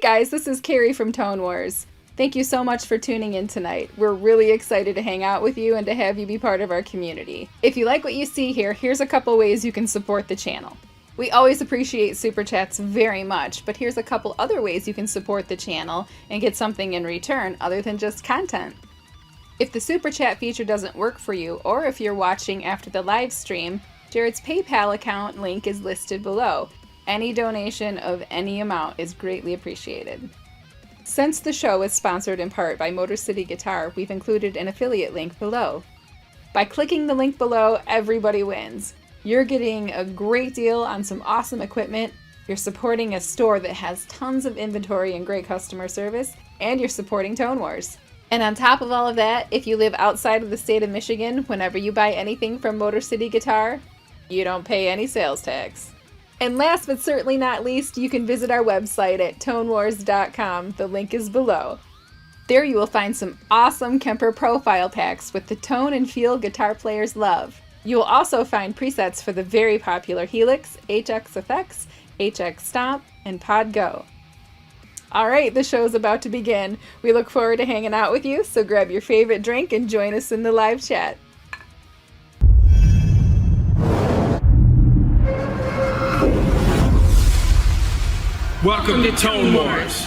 Hey guys, this is Carrie from Tone Wars. Thank you so much for tuning in tonight. We're really excited to hang out with you and to have you be part of our community. If you like what you see here, here's a couple ways you can support the channel. We always appreciate Super Chats very much, but here's a couple other ways you can support the channel and get something in return other than just content. If the Super Chat feature doesn't work for you, or if you're watching after the live stream, Jarrod's PayPal account link is listed below. Any donation of any amount is greatly appreciated. Since the show is sponsored in part by Motor City Guitar, we've included an affiliate link below. By clicking the link below, everybody wins. You're getting a great deal on some awesome equipment, you're supporting a store that has tons of inventory and great customer service, and you're supporting Tone Wars. And on top of all of that, if you live outside of the state of Michigan, whenever you buy anything from Motor City Guitar, you don't pay any sales tax. And last but certainly not least, you can visit our website at tonewars.com. The link is below. There you will find some awesome Kemper profile packs with the tone and feel guitar players love. You will also find presets for the very popular Helix, HX Effects, HX Stomp, and Pod Go. Alright, the show's about to begin. We look forward to hanging out with you, so grab your favorite drink and join us in the live chat. Welcome to Tone Wars.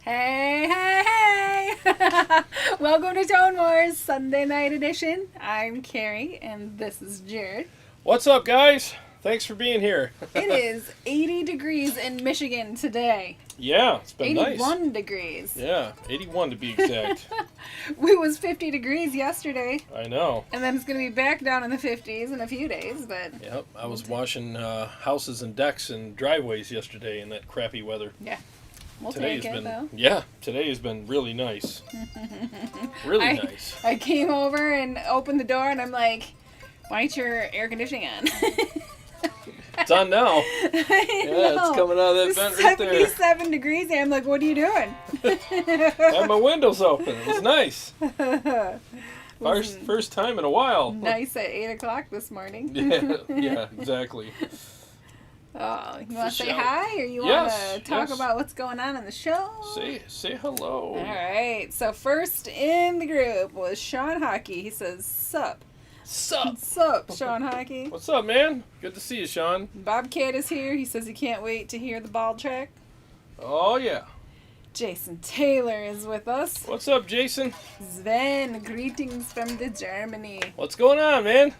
Hey, hey, hey! Welcome to Tone Wars Sunday Night Edition. I'm Carrie, and this is Jarrod. What's up, guys? Thanks for being here. It is 80 degrees in Michigan today. Yeah, it's been 81 nice. degrees. Yeah, 81 to be exact. It was 50 degrees yesterday. I know. And then it's going to be back down in the 50s in a few days, but... Yep, I was washing houses and decks and driveways yesterday in that crappy weather. Yeah. We'll Today take has it, been, though. Yeah, today has been really nice. Really nice. I came over and opened the door, and I'm like, why ain't your air conditioning on? It's on now. I know. It's coming out of that vent right there. 77 degrees, and I'm like, what are you doing? I had my windows open. It was nice. First time in a while. Nice at 8 o'clock this morning. Yeah, exactly. Oh, you want to say hi, or you want to talk about what's going on in the show? Say hello. All right. So first in the group was Sean Hockey. He says, "Sup." Sup, Sean Hockey. What's up, man? Good to see you, Sean. Bobcat is here. He says he can't wait to hear the ball track. Oh, yeah. Jason Taylor is with us. What's up, Jason? Sven, greetings from the Germany. What's going on, man?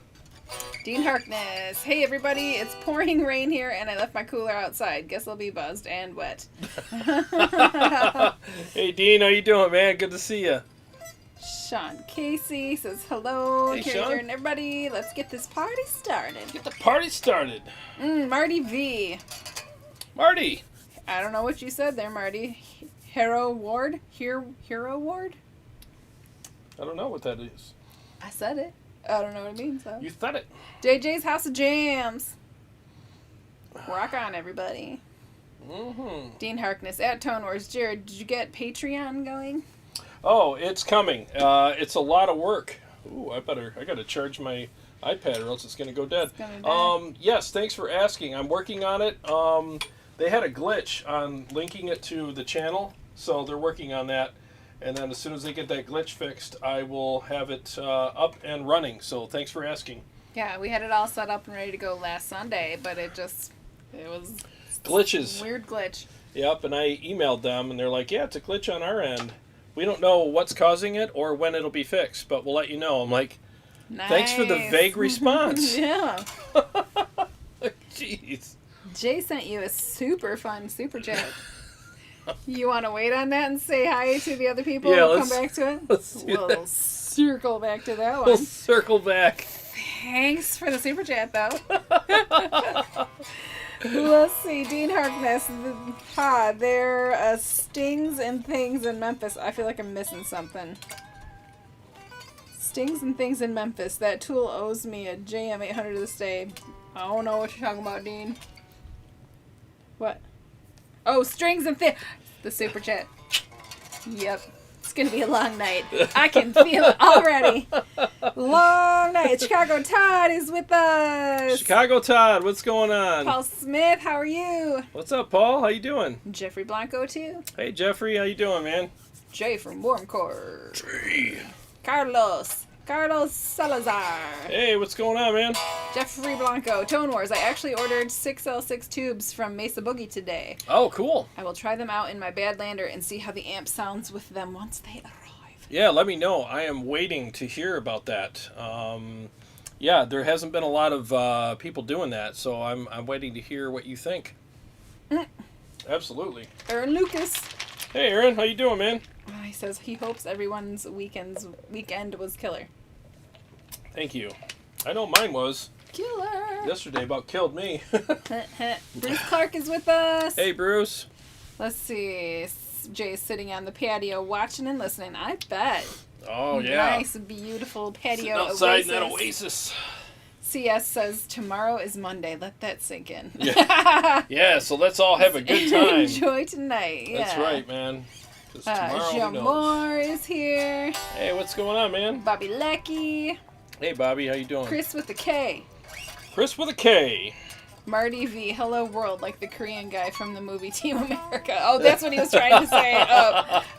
Dean Harkness. Hey, everybody. It's pouring rain here, and I left my cooler outside. Guess I'll be buzzed and wet. Hey, Dean, how you doing, man? Good to see you. Sean Casey says hello. Hey, Carrie, Sean. Jordan, everybody. Let's get this party started. Get the party started. Marty V. Marty. I don't know what you said there, Marty. Hero Ward? Hero Ward? I don't know what that is. I said it. I don't know what it means, though. You said it. JJ's House of Jams. Rock on, everybody. Mm-hmm. Dean Harkness at Tone Wars. Jarrod, did you get Patreon going? Oh, it's coming. It's a lot of work. Ooh, I gotta charge my iPad or else it's gonna go dead. It's gonna die. Yes, thanks for asking. I'm working on it. They had a glitch on linking it to the channel, so they're working on that. And then as soon as they get that glitch fixed, I will have it up and running. So thanks for asking. Yeah, we had it all set up and ready to go last Sunday, but it was Glitches. Weird glitch. Yep, and I emailed them, and they're like, yeah, it's a glitch on our end. We don't know what's causing it or when it'll be fixed, but we'll let you know. I'm like, nice. Thanks for the vague response. Yeah. Jeez. Jay sent you a super fun super chat. You want to wait on that and say hi to the other people? Yeah, We'll come back to it. We'll circle back to that one. We'll circle back. Thanks for the super chat, though. Let's see. Dean Harkness. There Stings and Things in Memphis. I feel like I'm missing something. Stings and Things in Memphis. That tool owes me a JM 800 to this day. I don't know what you're talking about, Dean. What? Oh, Strings and Things. The super chat. Yep. It's going to be a long night. I can feel it already. Long night. Chicago Todd is with us. Chicago Todd, what's going on? Paul Smith, how are you? What's up, Paul? How you doing? Jeffrey Blanco, too. Hey, Jeffrey, how you doing, man? Jay from Warmcore. Jay. Carlos Salazar. Hey, what's going on, man? Jeffrey Blanco, Tone Wars. I actually ordered 6L6 tubes from Mesa Boogie today. Oh, cool. I will try them out in my Badlander and see how the amp sounds with them once they arrive. Yeah, let me know. I am waiting to hear about that. Yeah, there hasn't been a lot of people doing that, so I'm waiting to hear what you think. Absolutely. Aaron Lucas. Hey, Aaron, how you doing, man? He says he hopes everyone's weekend was killer. Thank you. I know mine was. Killer. Yesterday about killed me. Bruce Clark is with us. Hey, Bruce. Let's see. Jay's sitting on the patio watching and listening. I bet. Oh, yeah. Nice, beautiful patio. Sitting outside oasis. in that oasis. CS says tomorrow is Monday. Let that sink in. Yeah, yeah, so let's all have a good time. Enjoy tonight. Yeah. That's right, man. 'Cause tomorrow, who knows? Jamor is here. Hey, what's going on, man? Bobby Lecky. Hey, Bobby, how you doing? Chris with the K. Chris with a K. Marty V, hello world, like the Korean guy from the movie Team America. Oh, that's what he was trying to say.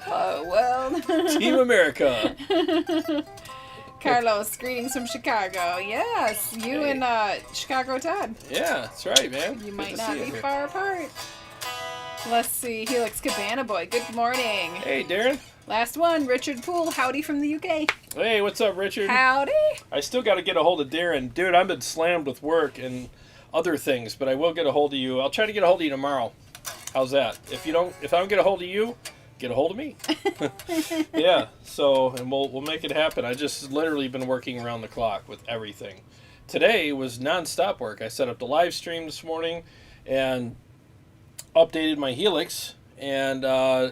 Oh well. Team America. Carlos, greetings from Chicago. Yes, you Hey. and Chicago Todd. Yeah, that's right, man. You Good might to not see be you. far apart. Let's see, Helix Cabana Boy, good morning. Hey, Darren. Last one, Richard Poole, howdy from the UK. Hey, what's up, Richard? Howdy. I still got to get a hold of Darren. Dude, I've been slammed with work and other things, but I will get a hold of you. I'll try to get a hold of you tomorrow. How's that? If I don't get a hold of you, get a hold of me. Yeah, so, and we'll make it happen. I just literally been working around the clock with everything. Today was nonstop work. I set up the live stream this morning and updated my Helix, and I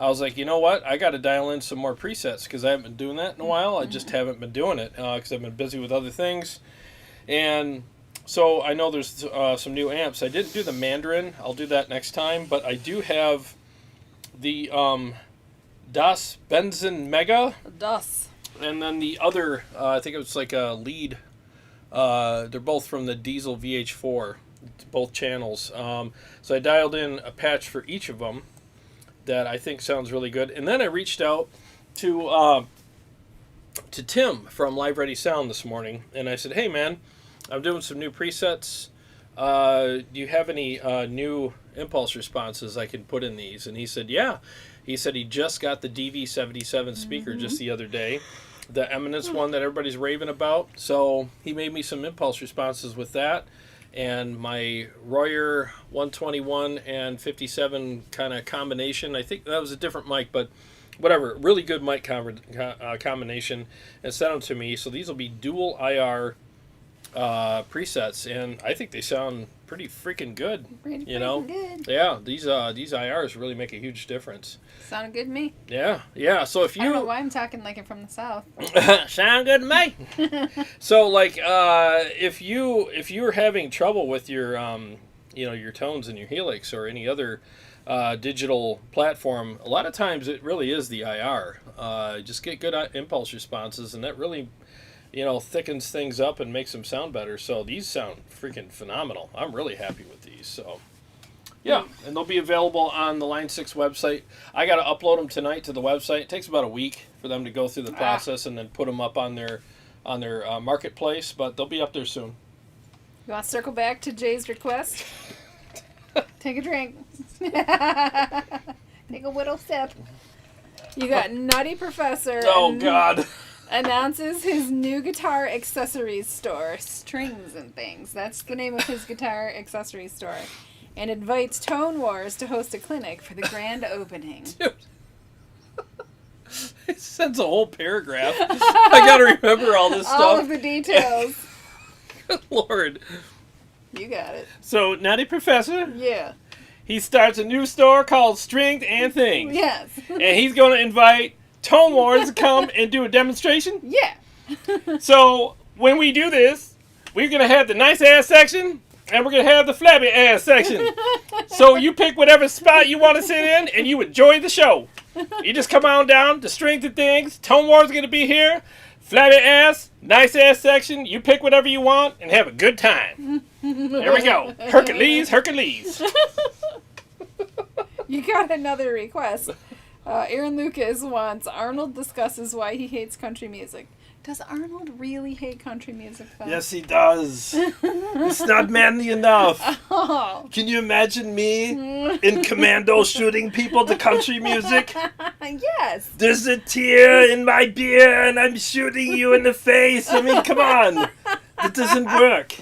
was like, you know what? I got to dial in some more presets because I haven't been doing that in a while. I just haven't been doing it because I've been busy with other things. And so I know there's some new amps. I didn't do the Mandarin. I'll do that next time. But I do have the Das Benson Mega. Das. And then the other, I think it was like a lead. They're both from the Diesel VH4, both channels. So I dialed in a patch for each of them that I think sounds really good. And then I reached out to Tim from Live Ready Sound this morning, and I said, hey, man, I'm doing some new presets. Do you have any new impulse responses I can put in these? And he said, yeah. He said he just got the DV-77 speaker just the other day, the Eminence one that everybody's raving about. So he made me some impulse responses with that. And my Royer 121 and 57 kind of combination. I think that was a different mic, but whatever. Really good mic combination. And sent them to me. So these will be dual IR presets, and I think they sound pretty freaking good. Pretty Good. good. Yeah, these IRs really make a huge difference. Sounded good to me. Yeah. So if I don't know you why I'm talking like I'm from the South. sound good to me. So like if you're having trouble with your your tones in your Helix or any other digital platform, a lot of times it really is the IR. Just get good impulse responses, and that really thickens things up and makes them sound better. So these sound freaking phenomenal. I'm really happy with these. So yeah, and they'll be available on the Line 6 website. I got to upload them tonight to the website. It takes about a week for them to go through the process and then put them up on their marketplace, but they'll be up there soon. You want to circle back to Jay's request? Take a drink. Take a little sip. You got Nutty Professor. Oh, God. Announces his new guitar accessories store, Strings and Things. That's the name of his guitar accessories store. And invites Tone Wars to host a clinic for the grand opening. Dude. It sends a whole paragraph. I got to remember all this stuff. All of the details. Good Lord. You got it. So, Natty Professor, Yeah. he starts a new store called Strength and Things. Yes. And he's going to invite Tone Wars to come and do a demonstration. Yeah. So, when we do this, we're going to have the nice ass section, and we're going to have the flabby ass section. So, you pick whatever spot you want to sit in, and you enjoy the show. You just come on down to Strength and Things. Tone War's going to be here. Flabby ass, nice ass section. You pick whatever you want and have a good time. There we go. Hercules, Hercules. You got another request. Aaron Lucas wants Arnold discusses why he hates country music. Does Arnold really hate country music, though? Yes, he does. It's not manly enough. Oh. Can you imagine me in commando shooting people to country music? Yes. There's a tear in my beer and I'm shooting you in the face. I mean, come on. It doesn't work.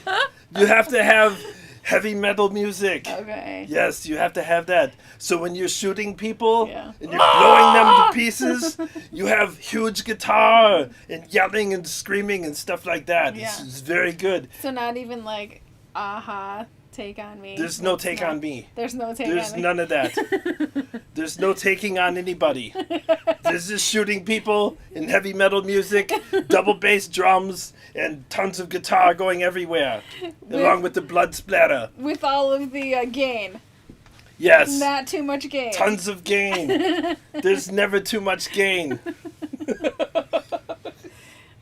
You have to have heavy metal music. Okay. Yes, you have to have that. So when you're shooting people Yeah. and you're blowing them to pieces, you have huge guitar and yelling and screaming and stuff like that. Yeah. It's very good. So not even like, aha, take on me. There's no take on me. There's no take There's on me. none of that. There's no taking on anybody. There's just shooting people in heavy metal music, double bass drums, and tons of guitar going everywhere, along with the blood splatter. With all of the gain. Yes. Not too much gain. Tons of gain. There's never too much gain.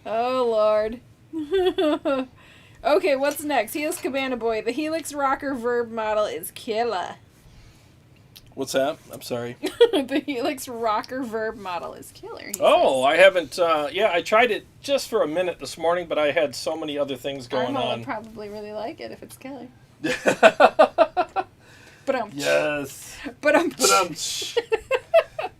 Oh, Lord. Okay, what's next? Here's Cabana Boy. The Helix rocker verb model is killer. What's that? I'm sorry. The Helix rocker verb model is killer. He Oh, I haven't. Yeah, I tried it just for a minute this morning, but I had so many other things says. going Arnold on. would probably really like it if it's killer. But Yes. But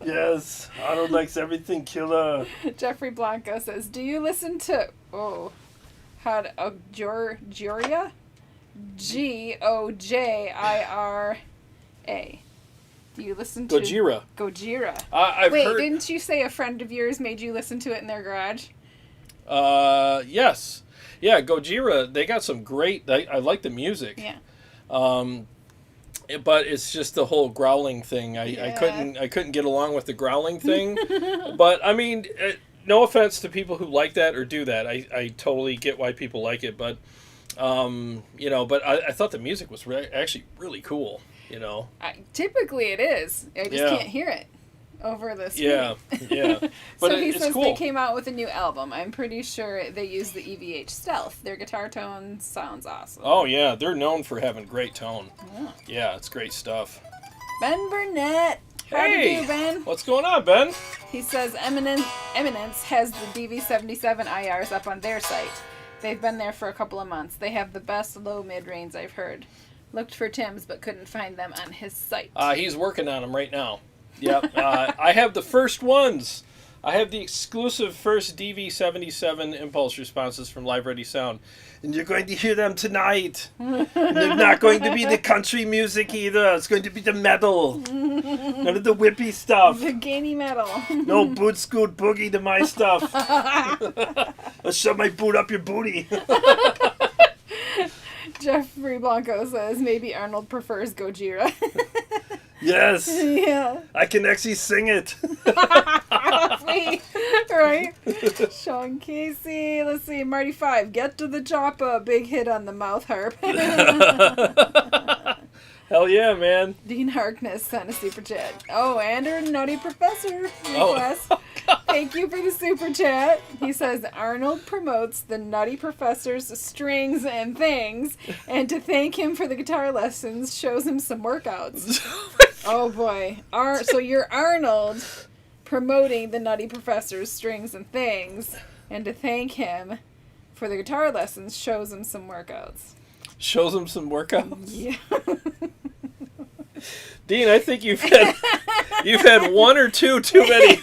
Yes. Arnold likes everything killer. Jeffrey Blanco says, "Do you listen to Gojira? Gojira. Do you listen to Gojira. Gojira. I've Wait, heard. didn't you say a friend of yours made you listen to it in their garage? Yes. Yeah, Gojira. They got some great. I like the music. Yeah. But it's just the whole growling thing. I Yeah. couldn't get along with the growling thing. But I mean, no offense to people who like that or do that. I totally get why people like it. But but I thought the music was actually really cool. Typically it is. I just can't hear it over the screen. Yeah. But So he it's says cool. they came out with a new album. I'm pretty sure they use the EVH Stealth. Their guitar tone sounds awesome. Oh yeah, they're known for having great tone. Yeah. Yeah, it's great stuff. Ben Burnett. How do you Hey, do, Ben? what's going on, Ben? He says Eminence has the DV-77 IRs up on their site. They've been there for a couple of months. They have the best low-mid range I've heard. Looked for Tim's, but couldn't find them on his site. He's working on them right now. Yep. I have the first ones. I have the exclusive first DV-77 impulse responses from Live Ready Sound. And you're going to hear them tonight. And they're not going to be the country music either. It's going to be the metal. None of the whippy stuff. The gainy metal. No boot scoot boogie to my stuff. I'll shove my boot up your booty. Jeffrey Blanco says maybe Arnold prefers Gojira. Yes. Yeah. I can actually sing it. See? Right? Sean Casey. Let's see. Marty 5. Get to the chopper. Big hit on the mouth harp. Hell yeah, man. Dean Harkness sent a super chat. Oh, and our Nutty Professor Oh. request. Thank you for the super chat. He says Arnold promotes the Nutty Professor's strings and things, and to thank him for the guitar lessons, shows him some workouts. Oh boy. So you're Arnold promoting the Nutty Professor's strings and things, and to thank him for the guitar lessons, shows him some workouts. Shows him some workouts. Yeah. Dean, I think you've had one or two too many.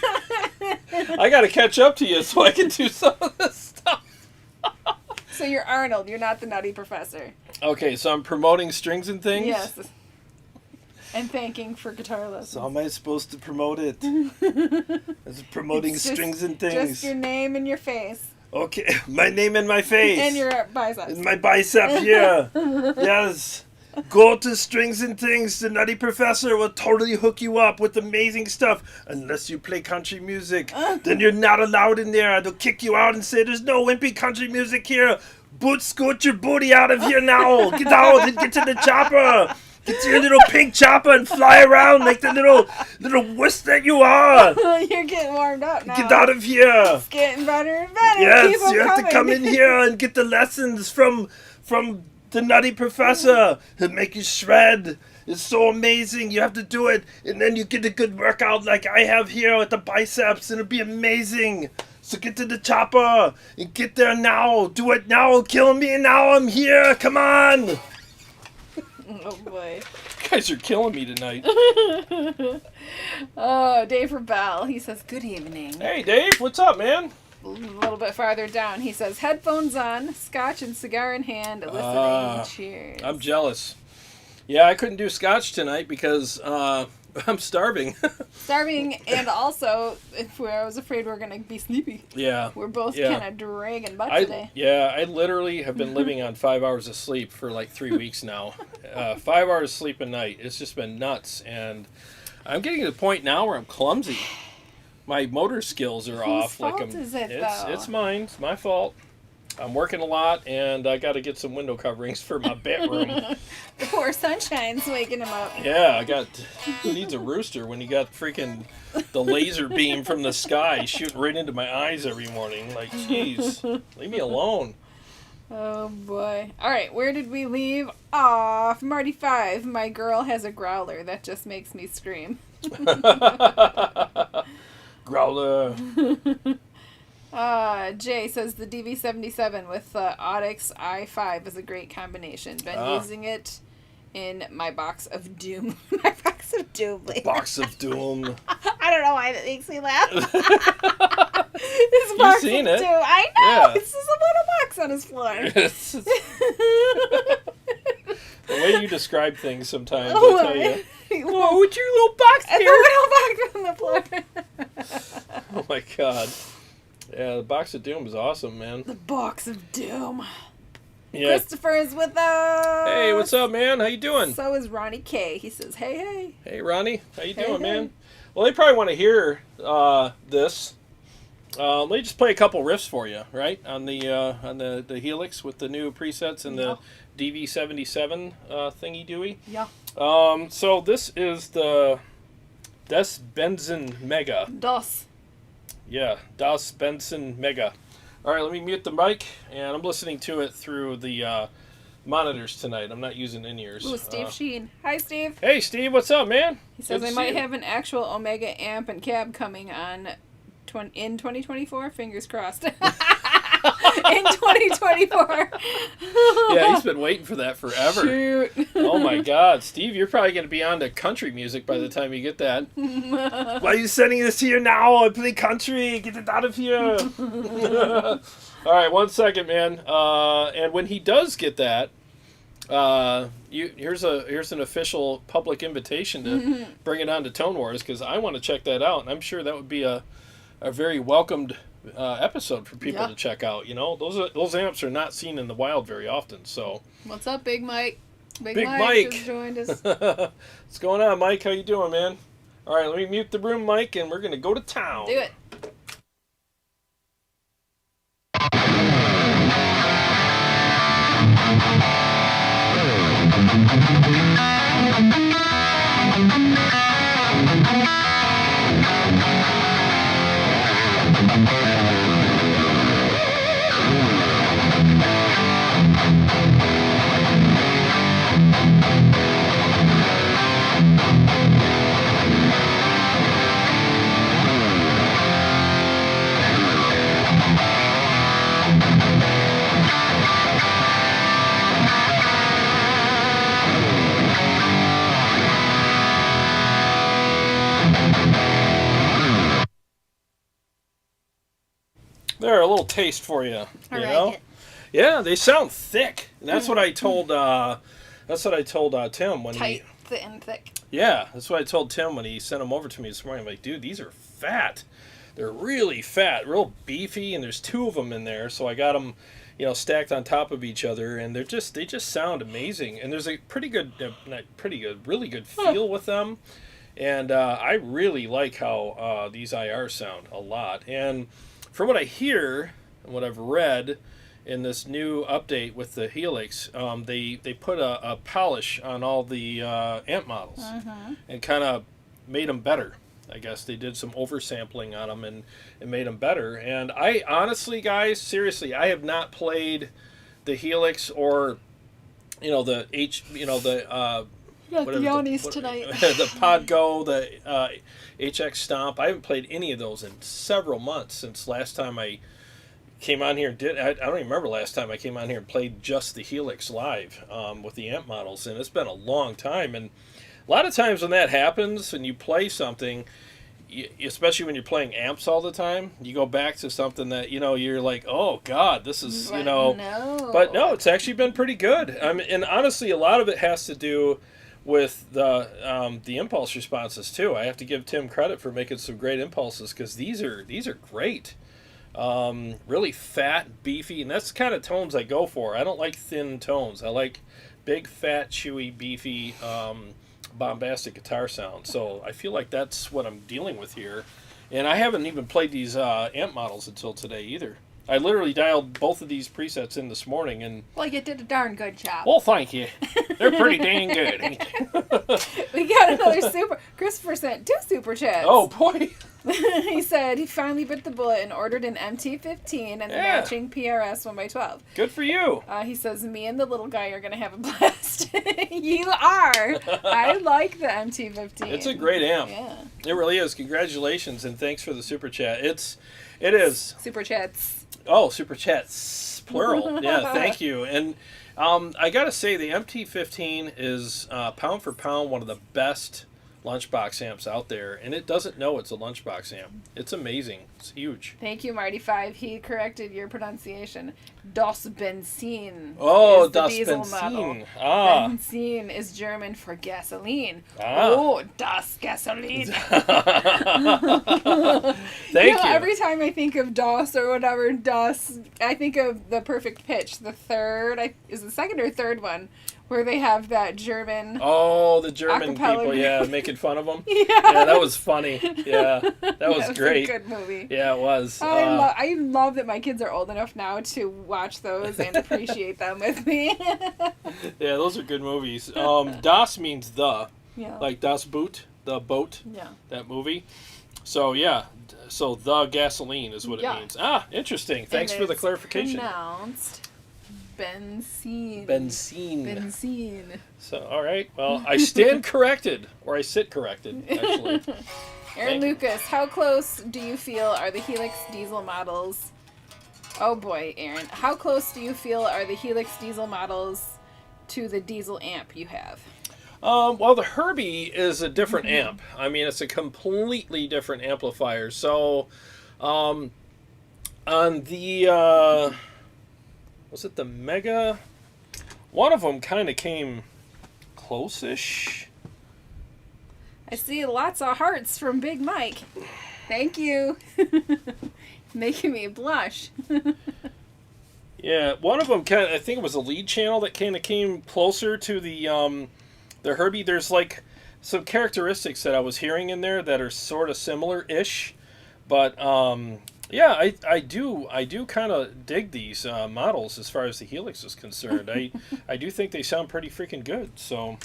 I got to catch up to you so I can do some of this stuff. So you're Arnold. You're not the Nutty Professor. Okay, so I'm promoting strings and things? Yes. And thanking for guitar lessons. So how am I supposed to promote it? Is it promoting It's just- strings and things? Just your name and your face. Okay, my name and my face. And your biceps. And my bicep, yeah. Yes. Go to Strings and Things. The Nutty Professor will totally hook you up with amazing stuff. Unless you play country music. Then you're not allowed in there. They'll kick you out and say, there's no wimpy country music here. Boot scoot your booty out of here now. Get out and get to the chopper. Get your little pink chopper and fly around like the little wuss that you are. You're getting warmed up now. Get out of here. It's getting better and better. Yes, Keep 'em you have to come coming. in here and get the lessons from the nutty professor. He'll make you shred. It's so amazing. You have to do it, and then you get a good workout like I have here with the biceps, and it'll be amazing. So get to the chopper and get there now. Do it now. Kill me now. I'm here. Come on. Oh boy. You guys are killing me tonight. Oh, Dave Rebel. He says, good evening. Hey, Dave. What's up, man? A little bit farther down, he says, headphones on, scotch and cigar in hand, listening. Cheers. I'm jealous. Yeah, I couldn't do scotch tonight because I'm starving. Starving, and also, I was afraid we were going to be sleepy. Yeah. We're both kind of dragging butt today. Yeah, I literally have been living on 5 hours of sleep for like 3 weeks now. 5 hours sleep a night. It's just been nuts, and I'm getting to the point now where I'm clumsy. My motor skills are off. Whose fault is it, though? It's mine. It's my fault. I'm working a lot, and I got to get some window coverings for my bedroom. The poor sunshine's waking him up. Yeah, who needs a rooster when you got freaking the laser beam from the sky shooting right into my eyes every morning? Like, jeez, leave me alone. Oh boy. Alright, where did we leave off? Marty 5, my girl has a growler. That just makes me scream. Growler. Jay says the DV-77 with Audix i5 is a great combination. Been using it in my box of doom. My box of doom. Box of doom. I don't know why that makes me laugh. His box seen of it. doom. I know. Yeah. It's just a little box on his floor. The way you describe things sometimes, Oh, I tell you. Whoa, what's your little box and here? the little box on the floor. Oh my god. Yeah, the box of doom is awesome, man. The box of doom. Yeah. Christopher is with us. Hey, what's up, man? How you doing? So is Ronnie K. He says, hey, hey. Hey, Ronnie. How you Hey, doing, hey. man? Well, they probably want to hear this. Let me just play a couple riffs for you, right? On the Helix with the new presets and the DV-77 thingy-dooey. Yeah. So this is the Das Benson Mega. DOS. Yeah, Das Benson Mega. All right, let me mute the mic, and I'm listening to it through the monitors tonight. I'm not using in-ears. Ooh, Steve Sheen. Hi, Steve. Hey, Steve, what's up, man? He says Good I to might see you. have an actual Omega amp and cab coming on in 2024. Fingers crossed. In 2024. Yeah, he's been waiting for that forever. Shoot. Oh my God, Steve, you're probably going to be on to country music by the time you get that. Why are you sending this here now? I play country. Get it out of here. All right, 1 second, man. And when he does get that, here's an official public invitation to bring it on to Tone Wars, because I want to check that out, and I'm sure that would be a very welcomed episode for people to check out. You know, those amps are not seen in the wild very often. So, What's up, Big Mike? Big Mike just joined us. What's going on, Mike? How you doing, man? All right, let me mute the room, Mike, and we're gonna go to town. Do it. There, a little taste for you. I You like know? it. Yeah, they sound thick. And that's what I told. That's what I told Tim when Tight, thin, thick. Yeah, that's what I told Tim when he sent them over to me this morning. I'm like, dude, these are fat. They're really fat, real beefy, and there's 2 of them in there. So I got them, stacked on top of each other, and they just sound amazing. And there's a really good feel with them. And I really like how these IRs sound a lot. And from what I hear and what I've read, in this new update with the Helix, they put a polish on all the amp models and kind of made them better. I guess they did some oversampling on them and made them better. And I honestly, guys, seriously, I have not played the Helix or the tonight. the Podgo, the HX Stomp. I haven't played any of those in several months since last time I came on here and did. I don't even remember last time I came on here and played just the Helix live with the amp models, and it's been a long time. And a lot of times when that happens and you play something, especially when you're playing amps all the time, you go back to something that you're like, oh God, this is No. But no, it's actually been pretty good. And honestly, a lot of it has to do with the impulse responses too. I have to give Tim credit for making some great impulses, because these are great. Really fat, beefy, and that's the kind of tones I go for. I don't like thin tones. I like big, fat, chewy, beefy, bombastic guitar sound. So I feel like that's what I'm dealing with here. And I haven't even played these amp models until today either. I literally dialed both of these presets in this morning, and Well, you did a darn good job. well, thank you. They're pretty dang good. Ain't they? We got another super. Christopher sent 2 super chats. Oh boy. He said he finally bit the bullet and ordered an MT-15 and the matching PRS 1x12. Good for you. He says, me and the little guy are going to have a blast. You are. I like the MT-15. It's a great amp. Yeah. It really is. Congratulations, and thanks for the super chat. It is. Super chats. Oh, super chats, plural. Yeah, thank you. And I got to say, the MT-15 is pound for pound one of the best lunchbox amps out there, and it doesn't know it's a lunchbox amp. It's amazing. It's huge. Thank you, Marty5. He corrected your pronunciation. Das Benzin. Oh, is the Das diesel Benzin. model. Ah. Benzin is German for gasoline. Ah. Oh, das Gasoline. Thank you. Every time I think of DOS or whatever, DOS, I think of the perfect pitch. The third, is the second or third one, where they have that German. Oh, the German acapella people, group. yeah, making fun of them. Yeah, that was funny. Yeah, that was great. A good movie. Yeah, it was. I love that my kids are old enough now to watch those and appreciate them with me. Yeah, those are good movies. Das means the, Yeah. like Das Boot, the boat. Yeah. That movie. So yeah, so the gasoline is what it means. Ah, interesting. Thanks for the clarification. Pronounced Benzine. Benzine. So, all right. Well, I stand corrected, or I sit corrected, actually. Aaron Lucas, how close do you feel are the Helix diesel models? Oh boy, Aaron. How close do you feel are the Helix diesel models to the diesel amp you have? Well, the Herbie is a different amp. I mean, it's a completely different amplifier. So, on the... was it the Mega? One of them kind of came close-ish. I see lots of hearts from Big Mike. Thank you. Making me blush. Yeah, one of them I think it was a lead channel that kind of came closer to the Herbie. There's like some characteristics that I was hearing in there that are sort of similar-ish, but yeah, I do kind of dig these models as far as the Helix is concerned. I do think they sound pretty freaking good. So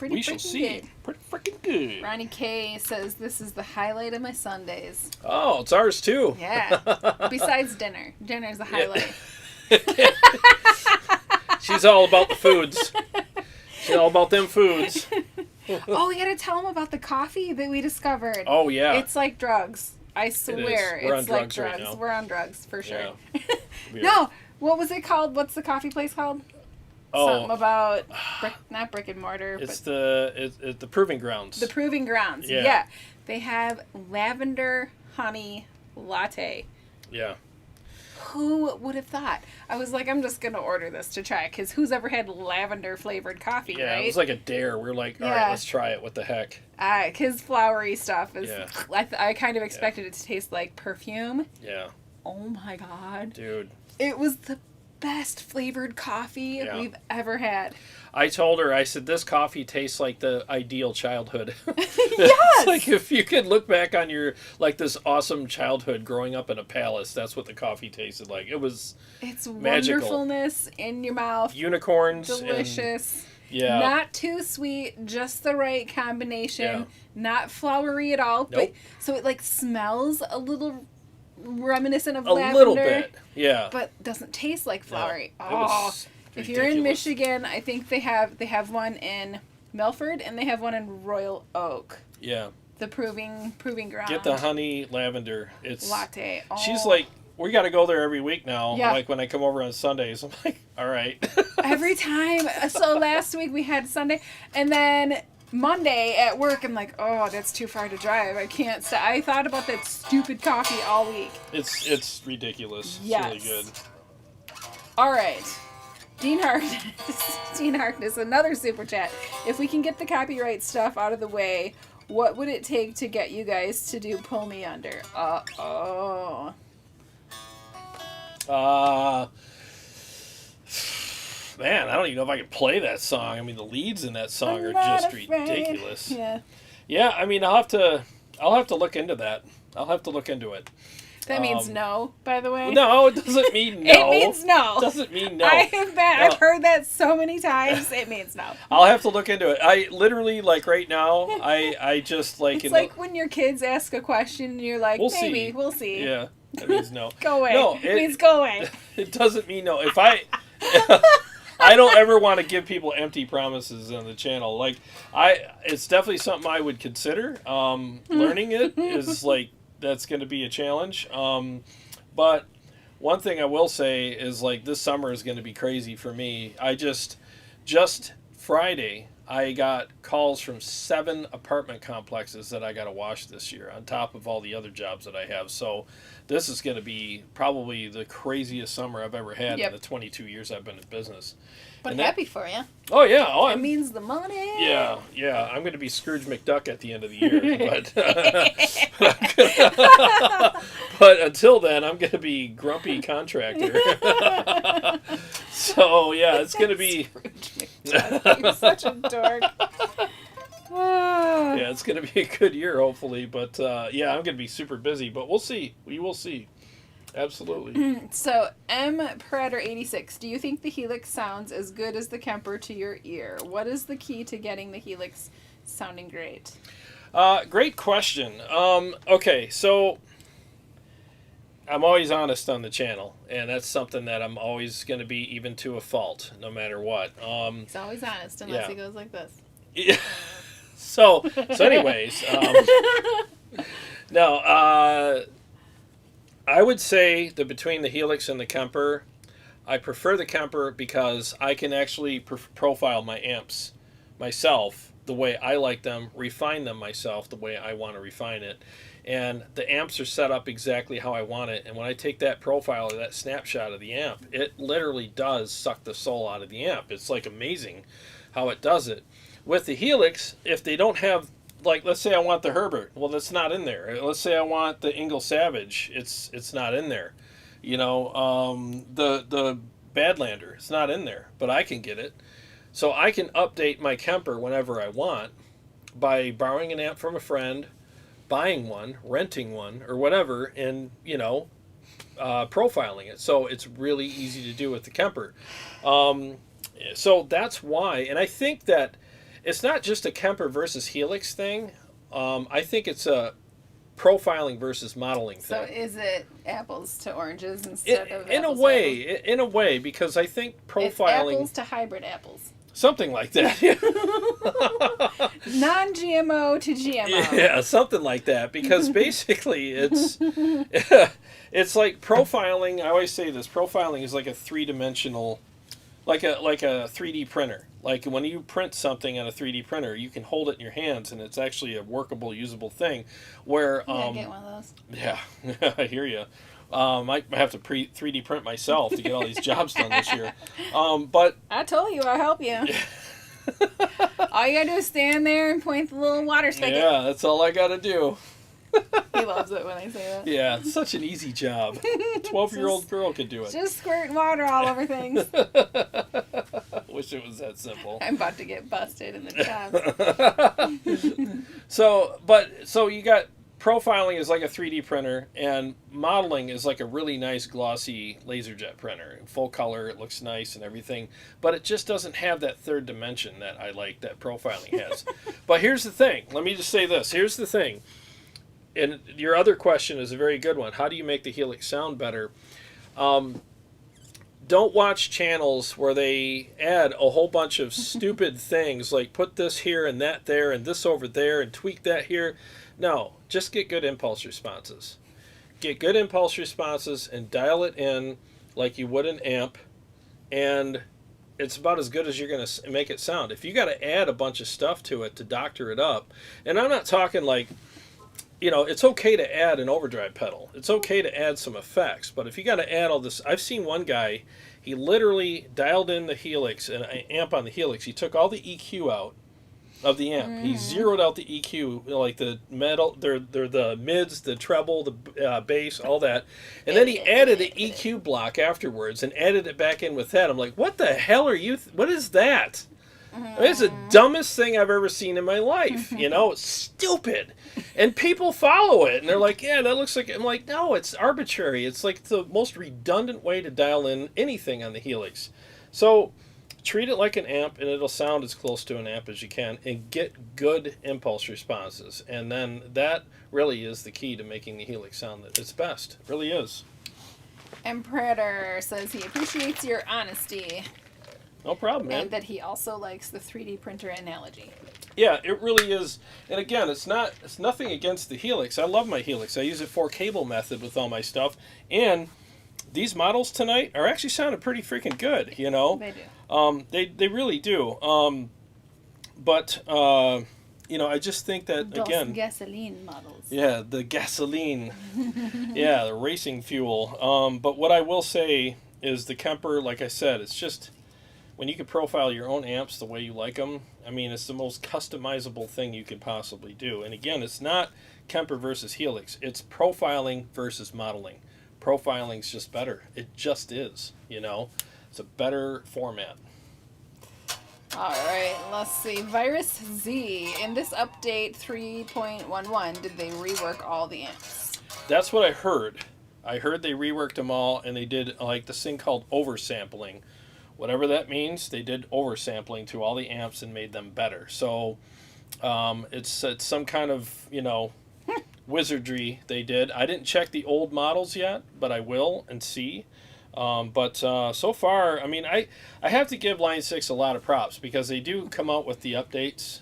we shall see. Good. Pretty freaking good. Ronnie K says this is the highlight of my Sundays. Oh, it's ours too. Yeah. Besides dinner. Dinner's the highlight. She's all about the foods. She's all about them foods. Oh, we gotta tell them about the coffee that we discovered. Oh yeah. It's like drugs. I swear, We're it's on like drugs right drugs. now. We're on drugs for sure. Yeah. No, what was it called? What's the coffee place called? Oh, Something about not brick and mortar, it's but the Proving Grounds. the Proving Grounds. Yeah. Yeah, they have lavender honey latte. Yeah. Who would have thought? I was like, I'm just gonna order this to try it, because who's ever had lavender flavored coffee, Yeah, right? it was like a dare. We were like, all right, let's try it. What the heck? Because flowery stuff is. Yeah. I kind of expected it to taste like perfume. Yeah. Oh my god. Dude. It was the best flavored coffee Yeah. we've ever had. I told her, I said, this coffee tastes like the ideal childhood. Yes! It's like if you could look back on your, like, this awesome childhood growing up in a palace, that's what the coffee tasted like. It was It's magical. wonderfulness in your mouth. Unicorns. Delicious. Yeah. Not too sweet, just the right combination. Yeah. Not flowery at all. Nope. But, so it like smells a little reminiscent of A lavender. little bit. Yeah. But doesn't taste like flowery. No, it was if you're in ridiculous. Michigan, I think they have one in Milford and they have one in Royal Oak. Yeah. The proving ground. Get the honey lavender. It's latte. Oh. She's like, we got to go there every week now. Yeah. Like when I come over on Sundays, I'm like, all right. Every time. So last week we had Sunday, and then Monday at work, I'm like, oh, that's too far to drive. I can't. I thought about that stupid coffee all week. It's ridiculous. Yes. It's really good. All right. Dean Harkness, another super chat. If we can get the copyright stuff out of the way, what would it take to get you guys to do Pull Me Under? Man, I don't even know if I can play that song. I mean, the leads in that song are just ridiculous. Yeah. Yeah, I mean, I'll have to look into that. I'll have to look into it. That means no, by the way. No, it doesn't mean no. It means no. It doesn't mean no. I've heard that so many times. It means no. I'll have to look into it. I literally, like, right now, I just, like... It's like when your kids ask a question and you're like, we'll see. Yeah, that means no. Go away. No, it means go away. It doesn't mean no. If I... I don't ever want to give people empty promises on the channel. Like, it's definitely something I would consider. Learning it is, like, that's going to be a challenge. But one thing I will say is, like, this summer is going to be crazy for me. Just Friday, I got calls from 7 apartment complexes that I got to wash this year, on top of all the other jobs that I have. So this is going to be probably the craziest summer I've ever had in the 22 years I've been in business. But happy for you. Oh, yeah. Oh, it means the money. Yeah. I'm going to be Scrooge McDuck at the end of the year. But until then, I'm going to be grumpy contractor. So, yeah, it's going to be... You're such a dork. Yeah, it's going to be a good year, hopefully. But, yeah, I'm going to be super busy. But we'll see. We will see. Absolutely. So, M. Prater 86, do you think the Helix sounds as good as the Kemper to your ear? What is the key to getting the Helix sounding great? Great question. Okay, so I'm always honest on the channel, and that's something that I'm always going to be, even to a fault, no matter what. He's always honest unless he goes like this. Yeah. So anyways, no, I would say that between the Helix and the Kemper, I prefer the Kemper because I can actually profile my amps myself the way I like them, refine them myself the way I want to refine it. And the amps are set up exactly how I want it. And when I take that profile or that snapshot of the amp, it literally does suck the soul out of the amp. It's like amazing how it does it. With the Helix, if they don't have, like, let's say I want the Herbert, well, that's not in there. Let's say I want the Ingle Savage, it's not in there. You know, the Badlander, it's not in there, but I can get it. So I can update my Kemper whenever I want by borrowing an amp from a friend, buying one, renting one, or whatever, and, you know, profiling it. So it's really easy to do with the Kemper. So that's why, and I think that it's not just a Kemper versus Helix thing. I think it's a profiling versus modeling thing. So is it apples to oranges instead of in apples a way, because I think profiling... It's apples to hybrid apples. Something like that. Non-GMO to GMO. Yeah, something like that. Because basically it's it's like profiling. I always say this. Profiling is like a three-dimensional, like a 3D printer. Like when you print something on a 3D printer, you can hold it in your hands, and it's actually a workable, usable thing. Where get one of those. Yeah, I hear you. I have to 3D print myself to get all these jobs done this year. But I told you I'll help you. All you gotta do is stand there and point the little water spigot. Yeah, that's all I gotta do. He loves it when I say that. Yeah, it's such an easy job. 12-year-old girl could do it. Just squirting water all over things. Wish it was that simple. I'm about to get busted in the chops. So you got profiling is like a 3D printer, and modeling is like a really nice glossy laserjet printer. In full color, it looks nice and everything, but it just doesn't have that third dimension that I like that profiling has. But here's the thing. Let me just say this. Here's the thing. And your other question is a very good one. How do you make the Helix sound better? Don't watch channels where they add a whole bunch of stupid things, like put this here and that there and this over there and tweak that here. No, just get good impulse responses. Get good impulse responses and dial it in like you would an amp, and it's about as good as you're going to make it sound. If you got to add a bunch of stuff to it to doctor it up, and I'm not talking like, it's okay to add an overdrive pedal. It's okay to add some effects, but if you got to add all this, I've seen one guy, he literally dialed in the Helix, an amp on the Helix. He took all the EQ out of the amp. He zeroed out the EQ, like the metal, they're the mids, the treble, the bass, all that. And then he added an EQ block afterwards and added it back in with that. I'm like, what the hell are you, what is that? It's the dumbest thing I've ever seen in my life. It's stupid. And people follow it, and they're like, yeah, that looks like, I'm like, no, it's arbitrary. It's like the most redundant way to dial in anything on the Helix. So treat it like an amp, and it'll sound as close to an amp as you can, and get good impulse responses. And then that really is the key to making the Helix sound at its best. It really is. And Predator says he appreciates your honesty. No problem, man. And that he also likes the 3D printer analogy. Yeah, it really is. And again, it's nothing against the Helix. I love my Helix. I use it for cable method with all my stuff. And these models tonight are actually sounding pretty freaking good, They do. They really do. I just think that, again, gasoline models. Yeah, the gasoline. Yeah, the racing fuel. But what I will say is the Kemper, like I said, it's just, when you can profile your own amps the way you like them, I mean, it's the most customizable thing you can possibly do. And again, it's not Kemper versus Helix. It's profiling versus modeling. Profiling's just better. It just is, It's a better format. All right, let's see. Virus Z. In this update 3.11, did they rework all the amps? That's what I heard. I heard they reworked them all, and they did like this thing called oversampling. Whatever that means, they did oversampling to all the amps and made them better. So it's some kind of, wizardry they did. I didn't check the old models yet, but I will and see. But so far, I mean, I have to give Line 6 a lot of props, because they do come out with the updates,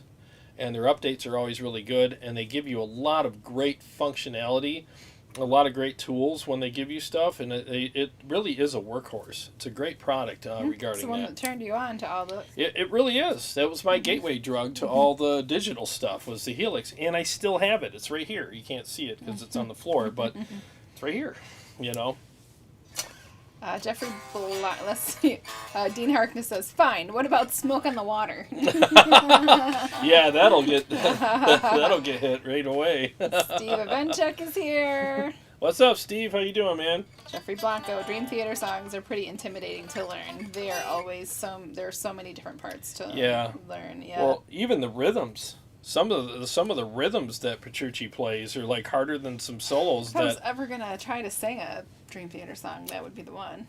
and their updates are always really good, and they give you a lot of great functionality, a lot of great tools when they give you stuff, and it really is a workhorse. It's a great product regarding that. It's the one that turned you on to all the... It really is. That was my gateway drug to all the digital stuff, was the Helix, and I still have it. It's right here. You can't see it because it's on the floor, but it's right here, Jeffrey let's see. Dean Harkness says, fine, what about smoke on the water? Yeah, that'll get hit right away. Steve Evenchuk is here. What's up, Steve? How you doing, man? Jeffrey Blanco, Dream Theater songs are pretty intimidating to learn. They are always there are so many different parts to learn. Yeah. Well, even the rhythms. Some of the rhythms that Petrucci plays are like harder than some solos. If I was ever gonna try to sing a Dream Theater song, that would be the one.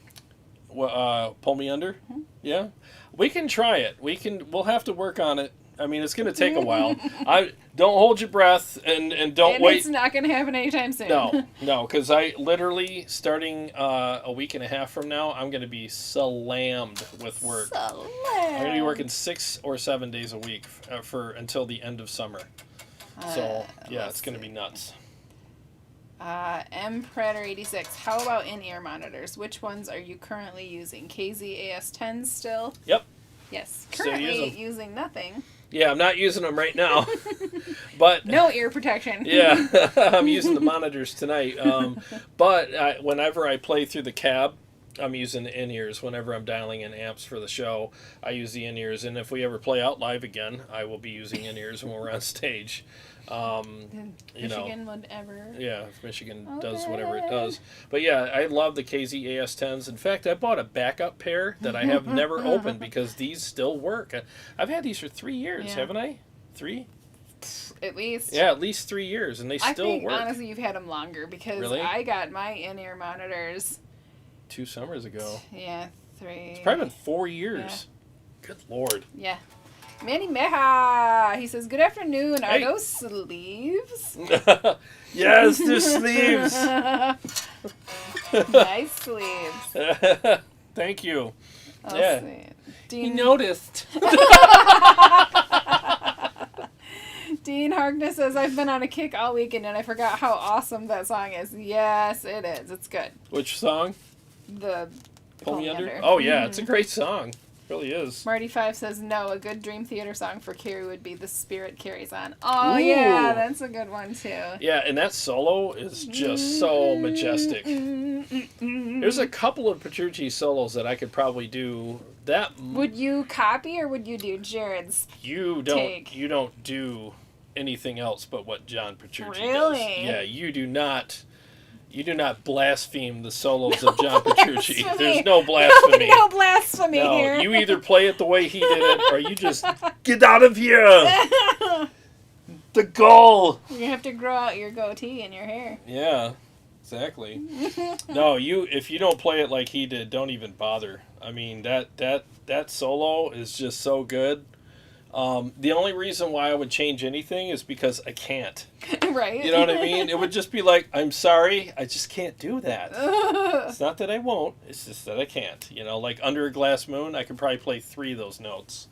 Well, Pull Me Under? Mm-hmm. Yeah, we can try it. We'll have to work on it. I mean, it's gonna take a while. Don't hold your breath and don't wait. It's not gonna happen anytime soon. No, because I literally, starting a week and a half from now, I'm gonna be slammed with work. I'm gonna be working 6 or 7 days a week until the end of summer. So yeah, it's gonna be nuts. M Predator 86. How about in-ear monitors? Which ones are you currently using? KZ AS10s still? Yep. Yes. Still Currently using nothing. Yeah, I'm not using them right now, but no ear protection. Yeah, I'm using the monitors tonight. But whenever I play through the cab, I'm using the in-ears whenever I'm dialing in amps for the show. I use the in-ears, and if we ever play out live again, I will be using in-ears when we're on stage. Michigan would ever. Yeah, if Michigan does whatever it does. But yeah, I love the KZ AS10s. In fact, I bought a backup pair that I have never opened because these still work. I've had these for 3 years, haven't I? 3? At least. Yeah, at least 3 years, and they still I think, work. honestly, you've had them longer because Really? I got my in-ear monitors 2 summers ago. Yeah, 3. It's probably been 4 years. Yeah. Good Lord. Yeah. Manny Meha, he says, good afternoon. Are Hey. those sleeves? Yes, they're sleeves. Nice sleeves. Thank you. I'll Yeah. see. He noticed. Dean Harkness says, I've been on a kick all weekend and I forgot how awesome that song is. Yes, it is. It's good. Which song? The Pull Me Under? Oh, yeah. It's a great song. It really is. Marty5 says, no, a good Dream Theater song for Carrie would be The Spirit Carries On. Oh, Ooh. yeah, that's a good one, too. Yeah, and that solo is just so majestic. There's a couple of Petrucci solos that I could probably do. Would you copy or would you do Jarrod's You don't do anything else but what John Petrucci does. Yeah, you do not blaspheme the solos of John Petrucci. There's no blasphemy. No blasphemy No, here. you either play it the way he did it, or you just get out of here. The goal. You have to grow out your goatee and your hair. Yeah, exactly. No, if you don't play it like he did, don't even bother. I mean, that solo is just so good. The only reason why I would change anything is because I can't. Right. You know what I mean? It would just be like, I'm sorry, I just can't do that. It's not that I won't, it's just that I can't. You know, like Under a Glass Moon, I could probably play 3 of those notes.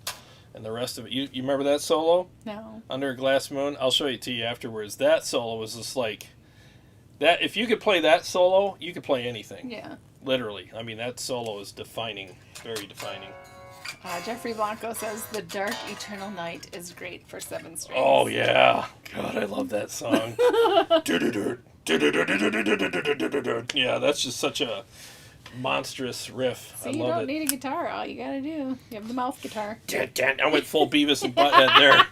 And the rest of it, you remember that solo? No. Under a Glass Moon? I'll show it to you afterwards. That solo was just like, that. If you could play that solo, you could play anything. Yeah. Literally. I mean, that solo is defining, very defining. Jeffrey Blanco says, The Dark Eternal Night is great for 7 strings. Oh, yeah. God, I love that song. Yeah, that's just such a monstrous riff. See, I you love don't it. need a guitar. All you gotta do, you have the mouth guitar. I went full Beavis and Butthead there.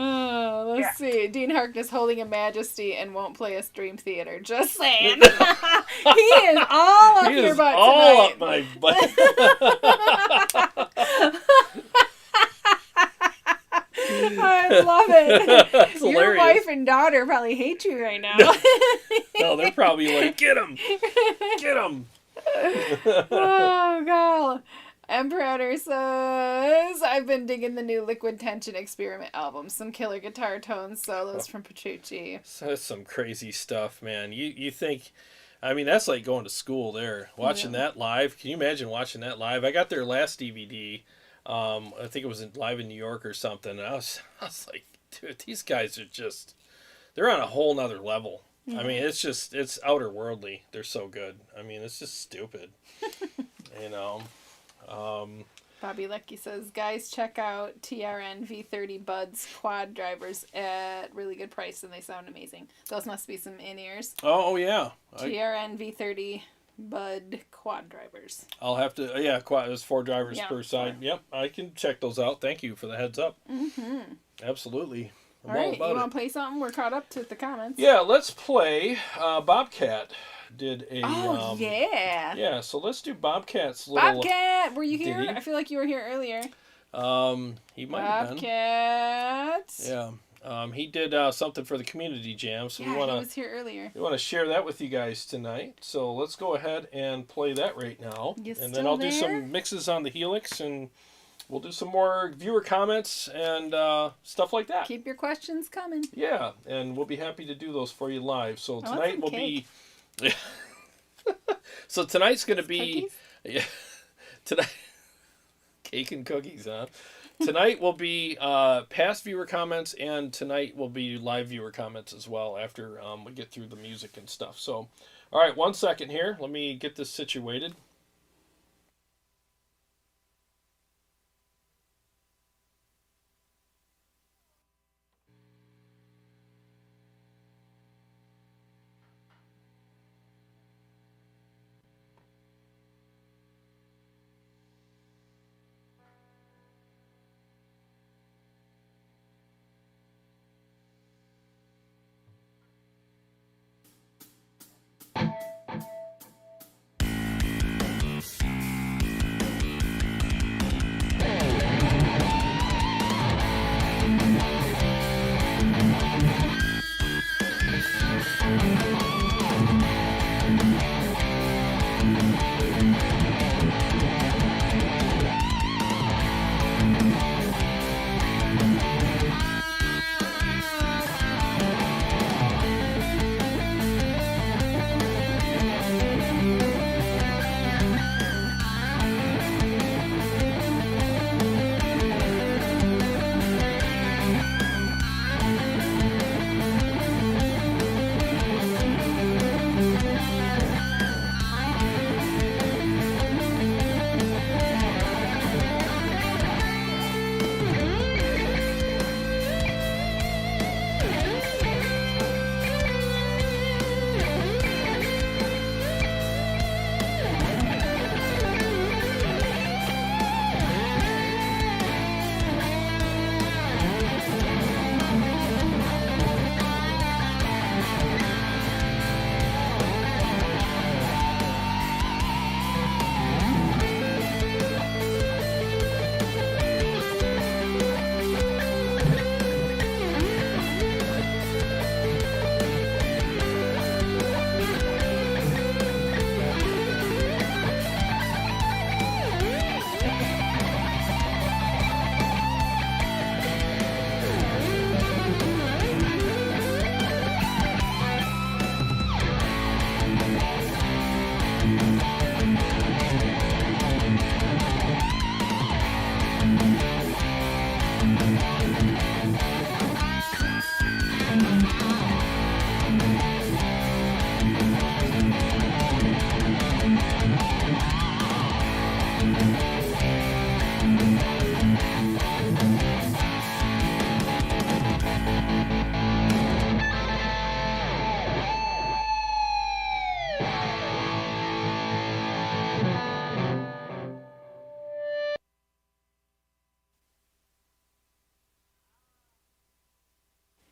Let's see. Dean Harkness holding a Majesty and won't play us Dream Theater. Just saying. He is all up your butt all tonight. up my butt. I love it. That's Your hilarious. wife and daughter probably hate you right now. No, they're probably like, get him. Get him. Oh, God. Emperor says, I've been digging the new Liquid Tension Experiment album. Some killer guitar tones, solos from Petrucci. So that's some crazy stuff, man. You think, I mean, that's like going to school there. Watching that live. Can you imagine watching that live? I got their last DVD. I think it was live in New York or something. And I was like, dude, these guys are just, they're on a whole nother level. I mean, it's outer worldly. They're so good. I mean, it's just stupid. You know. Bobby Lecky says, guys, check out TRN V30 Buds quad drivers at really good price, and they sound amazing. Those must be some in-ears. Oh yeah. TRN V30 Bud quad drivers. I'll have to, there's 4 drivers per side. 4. Yep, I can check those out. Thank you for the heads up. Mm-hmm. Absolutely. I'm All right, about you want it. to play something? We're caught up to the comments. Yeah, let's play Bobcat. Did a yeah. Yeah, so let's do Bobcat's little Bobcat, were you here? ditty. I feel like you were here earlier. He might have been. Bobcat. Yeah. He did something for the community jam, so Yeah, we want he was here earlier. to share that with you guys tonight. So let's go ahead and play that right now. You And then still I'll do there? some mixes on the Helix, and we'll do some more viewer comments and stuff like that. Keep your questions coming. Yeah, and we'll be happy to do those for you live. So tonight will be So tonight's going to be Cookies? yeah. Tonight cake and cookies, huh? Tonight will be past viewer comments, and tonight will be live viewer comments as well after we get through the music and stuff. So, all right, 1 second here. Let me get this situated.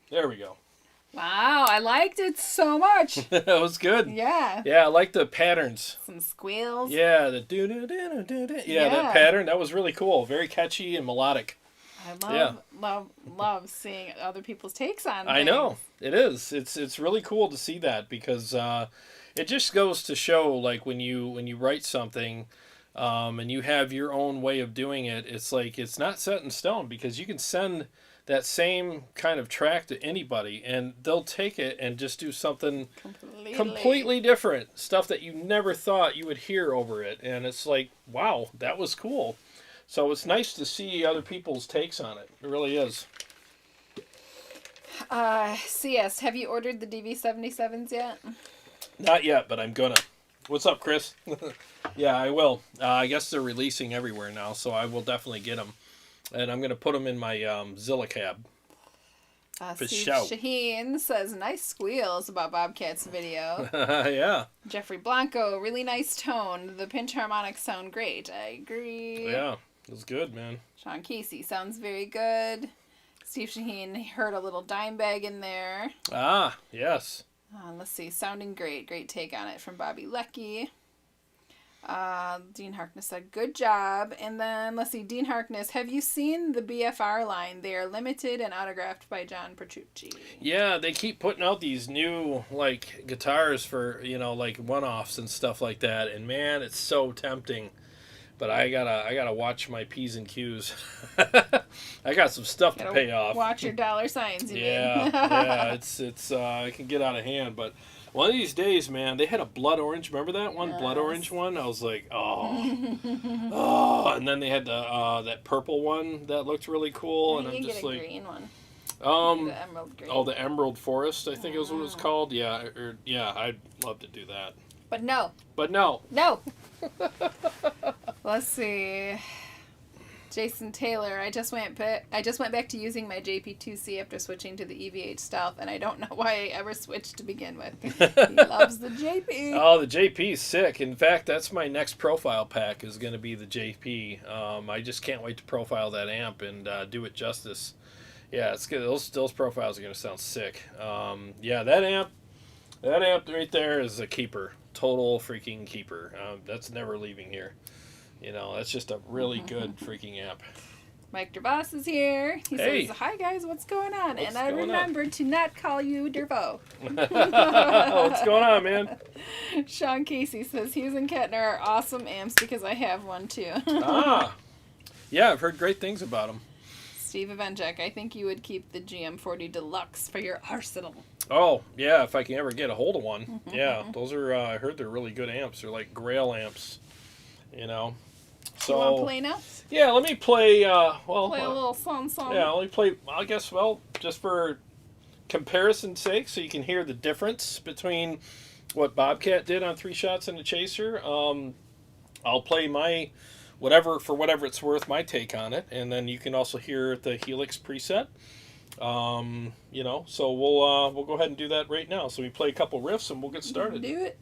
There we go. Wow, I liked it so much. That was good. Yeah. Yeah, I like the patterns. Some squeals. Yeah, the do do do do do. Yeah, that pattern, that was really cool. Very catchy and melodic. I love seeing other people's takes on things. I know. It is. It's really cool to see that because it just goes to show, like, when you write something and you have your own way of doing it, it's like it's not set in stone, because you can send that same kind of track to anybody and they'll take it and just do something completely different, stuff that you never thought you would hear over it, and it's like, wow, that was cool. So it's nice to see other people's takes on it. It really is. CS, have you ordered the DV-77s yet? Not yet, but I'm gonna. What's up, Chris? Yeah, I will. I guess they're releasing everywhere now, so I will definitely get them. And I'm going to put them in my Zilla cab. Steve Shaheen says, nice squeals about Bobcat's video. Yeah. Jeffrey Blanco, really nice tone. The pinch harmonics sound great. I agree. Yeah, it was good, man. Sean Casey, sounds very good. Steve Shaheen heard a little dime bag in there. Ah, yes. Let's see, sounding great. Great take on it from Bobby Leckie. Dean Harkness said, good job. And then, let's see, Dean Harkness, have you seen the BFR line? They are limited and autographed by John Petrucci. Yeah, they keep putting out these new, like, guitars for, like, one-offs and stuff like that. And, man, it's so tempting. But I gotta watch my P's and Q's. I got some stuff to pay off. Watch your dollar signs, you mean. Yeah, it's it can get out of hand, but one of these days, man, they had a blood orange. Remember that one? Yes. Blood orange one? I was like, oh. And then they had the that purple one that looked really cool. And I'm just like, green one. The emerald green. Oh, the Emerald Forest, I think is what it was called. Yeah, I'd love to do that. But no. No. Let's see. Jason Taylor, I just went back to using my JP2C after switching to the EVH Stealth, and I don't know why I ever switched to begin with. He loves the JP. Oh, the JP's sick. In fact, that's my next profile pack is going to be the JP. I just can't wait to profile that amp and do it justice. Yeah, it's good. Those profiles are going to sound sick. Yeah, that amp right there is a keeper. Total freaking keeper. That's never leaving here. That's just a really good freaking amp. Mike Dervos is here. He says, hi guys, what's going on? And I remembered to not call you Dervo. What's going on, man? Sean Casey says, Hughes and Kettner are awesome amps because I have one too. Yeah, I've heard great things about them. Steve Avenjek, I think you would keep the GM40 Deluxe for your arsenal. Oh, yeah, if I can ever get a hold of one. Yeah, those are, I heard they're really good amps. They're like Grail amps, So, you want to play now? Yeah, let me play, play a little song. Yeah, let me play, I guess, just for comparison's sake, so you can hear the difference between what Bobcat did on 3 Shots and a Chaser. I'll play my, for whatever it's worth, my take on it, and then you can also hear the Helix preset. So we'll go ahead and do that right now. So we play a couple riffs and we'll get started. Do it.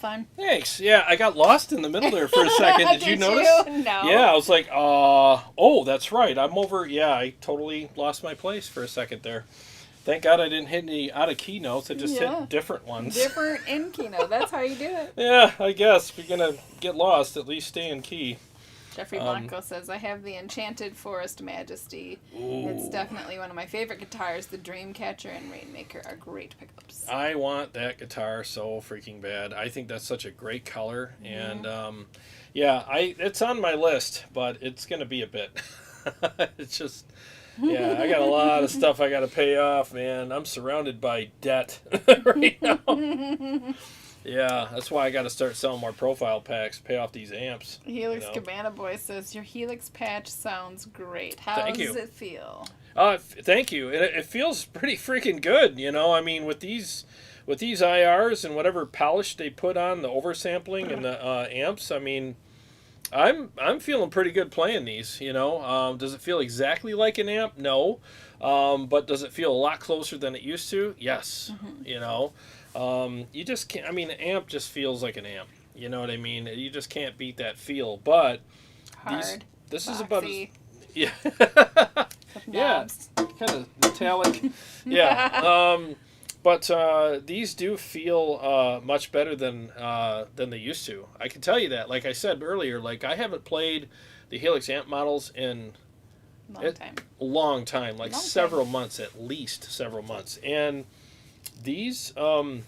fun. Thanks. Yeah, I got lost in the middle there for a second. Did you notice? No. Yeah, I was like, oh, that's right. I'm over. Yeah, I totally lost my place for a second there. Thank God I didn't hit any out of key notes. I just hit different ones. Different in key note. That's how you do it. Yeah, I guess. If you're going to get lost, at least stay in key. Jeffrey Blanco says, I have the Enchanted Forest Majesty. Ooh. It's definitely one of my favorite guitars. The Dreamcatcher and Rainmaker are great pickups. I want that guitar so freaking bad. I think that's such a great color. And, it's on my list, but it's going to be a bit. It's just, I got a lot of stuff I got to pay off, man. I'm surrounded by debt right now. Yeah, that's why I got to start selling more profile packs, pay off these amps. Helix Cabana Boy says, your Helix patch sounds great. How does it feel? Thank you. It feels pretty freaking good, I mean, with these IRs and whatever polish they put on, the oversampling and the amps, I mean, I'm feeling pretty good playing these, Does it feel exactly like an amp? No. But does it feel a lot closer than it used to? Yes. You just can't, I mean, an amp just feels like an amp. You know what I mean? You just can't beat that feel. But this is about as, yeah. Yeah, kind of metallic. Yeah. But these do feel much better than they used to. I can tell you that. Like I said earlier, like I haven't played the Helix amp models in a long time, like several months, at least several months. And these, I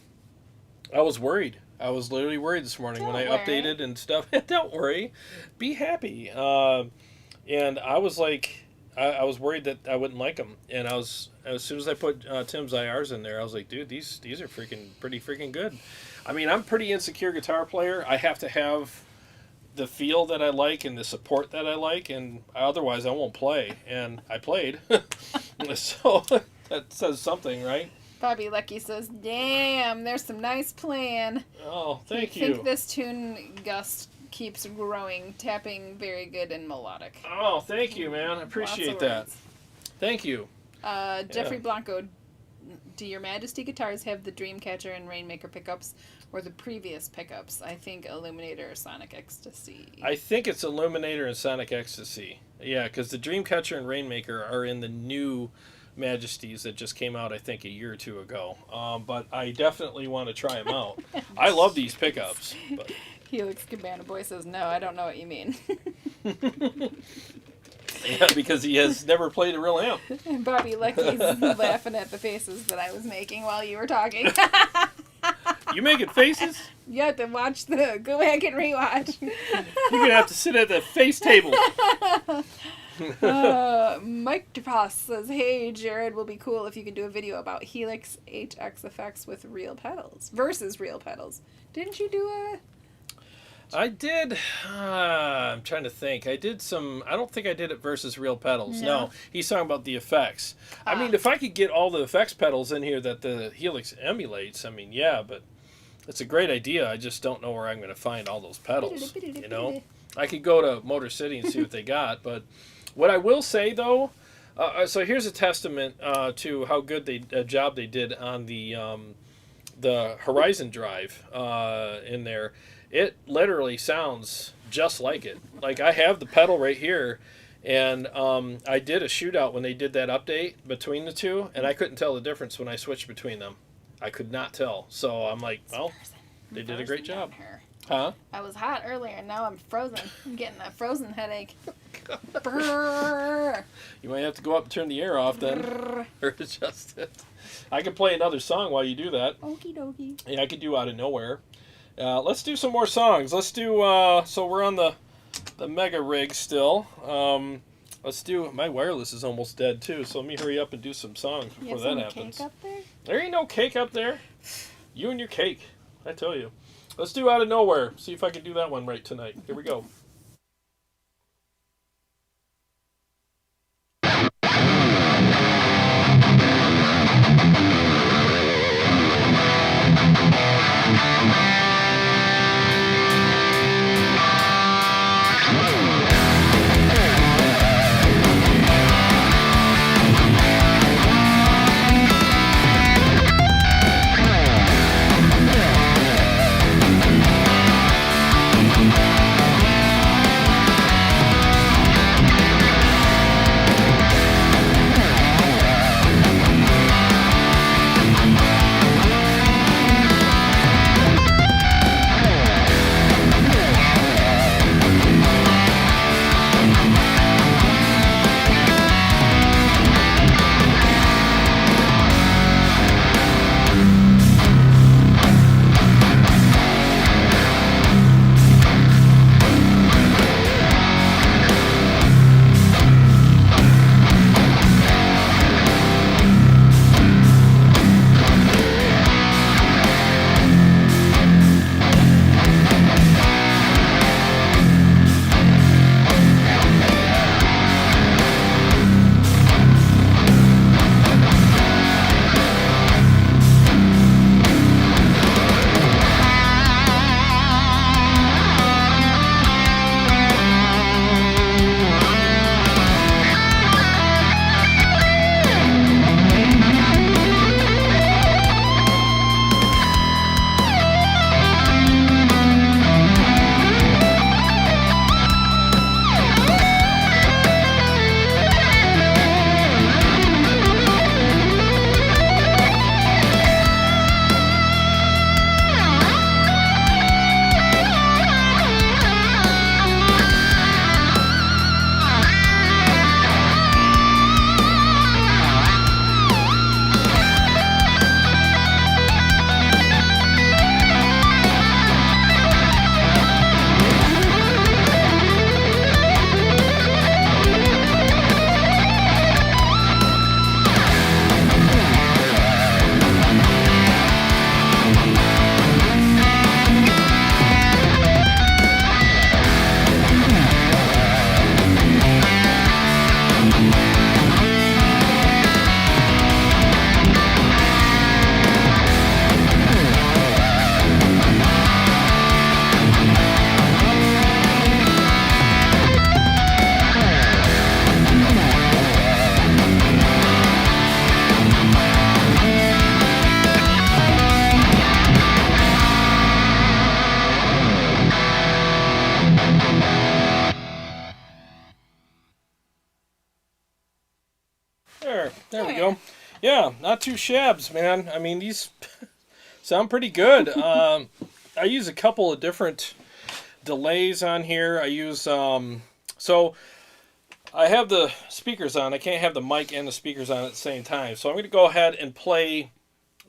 was worried. I was literally worried this morning when I updated and stuff. Don't worry, be happy. And I was like, I was worried that I wouldn't like them. And as soon as I put Tim's IRs in there, I was like, dude, these are pretty freaking good. I mean, I'm a pretty insecure guitar player. I have to have the feel that I like and the support that I like, and otherwise I won't play. And I played, so that says something, right? Bobby Lucky says, damn, there's some nice playing. Oh, thank you. I think this tune gust keeps growing, tapping very good and melodic. Oh, thank you, man. I appreciate that. Thank you. Jeffrey Blanco, do your Majesty guitars have the Dreamcatcher and Rainmaker pickups or the previous pickups? I think Illuminator or Sonic Ecstasy. I think it's Illuminator and Sonic Ecstasy. Yeah, because the Dreamcatcher and Rainmaker are in the new Majesties that just came out, I think, a year or two ago. But I definitely want to try them out. I love these pickups. But. Helix Cabana Boy says, no, I don't know what you mean. Yeah, because he has never played a real amp. And Bobby Lucky's laughing at the faces that I was making while you were talking. You making faces? You have to watch go back and rewatch. You're going to have to sit at the face table. Mike DePross says, hey, Jarrod, will be cool if you could do a video about Helix HX effects with real pedals versus real pedals. Didn't you do a... I did. I'm trying to think. I did some. I don't think I did it versus real pedals. No, he's talking about the effects. I mean, if I could get all the effects pedals in here that the Helix emulates, I mean, yeah, but it's a great idea. I just don't know where I'm going to find all those pedals. I could go to Motor City and see what they got. But what I will say though, so here's a testament to how good a job they did on the Horizon drive in there. It literally sounds just like it. Like, I have the pedal right here, and I did a shootout when they did that update between the two, and I couldn't tell the difference when I switched between them. I could not tell. So I'm like, well, they did a great job. Huh? I was hot earlier, and now I'm frozen. I'm getting a frozen headache. You might have to go up and turn the air off then, or adjust it. I can play another song while you do that. Okie dokie. Yeah, I could do Out of Nowhere. Let's do some more songs. Let's do, so we're on the Mega Rig still. Let's do, my wireless is almost dead too, so let me hurry up and do some songs before that happens. Cake up there? There ain't no cake up there. You and your cake, I tell you. Let's do Out of Nowhere. See if I can do that one right tonight. Here we go. Yeah, not too shabs, man. I mean, these sound pretty good. I use a couple of different delays on here. I use, so I have the speakers on. I can't have the mic and the speakers on at the same time. So I'm going to go ahead and play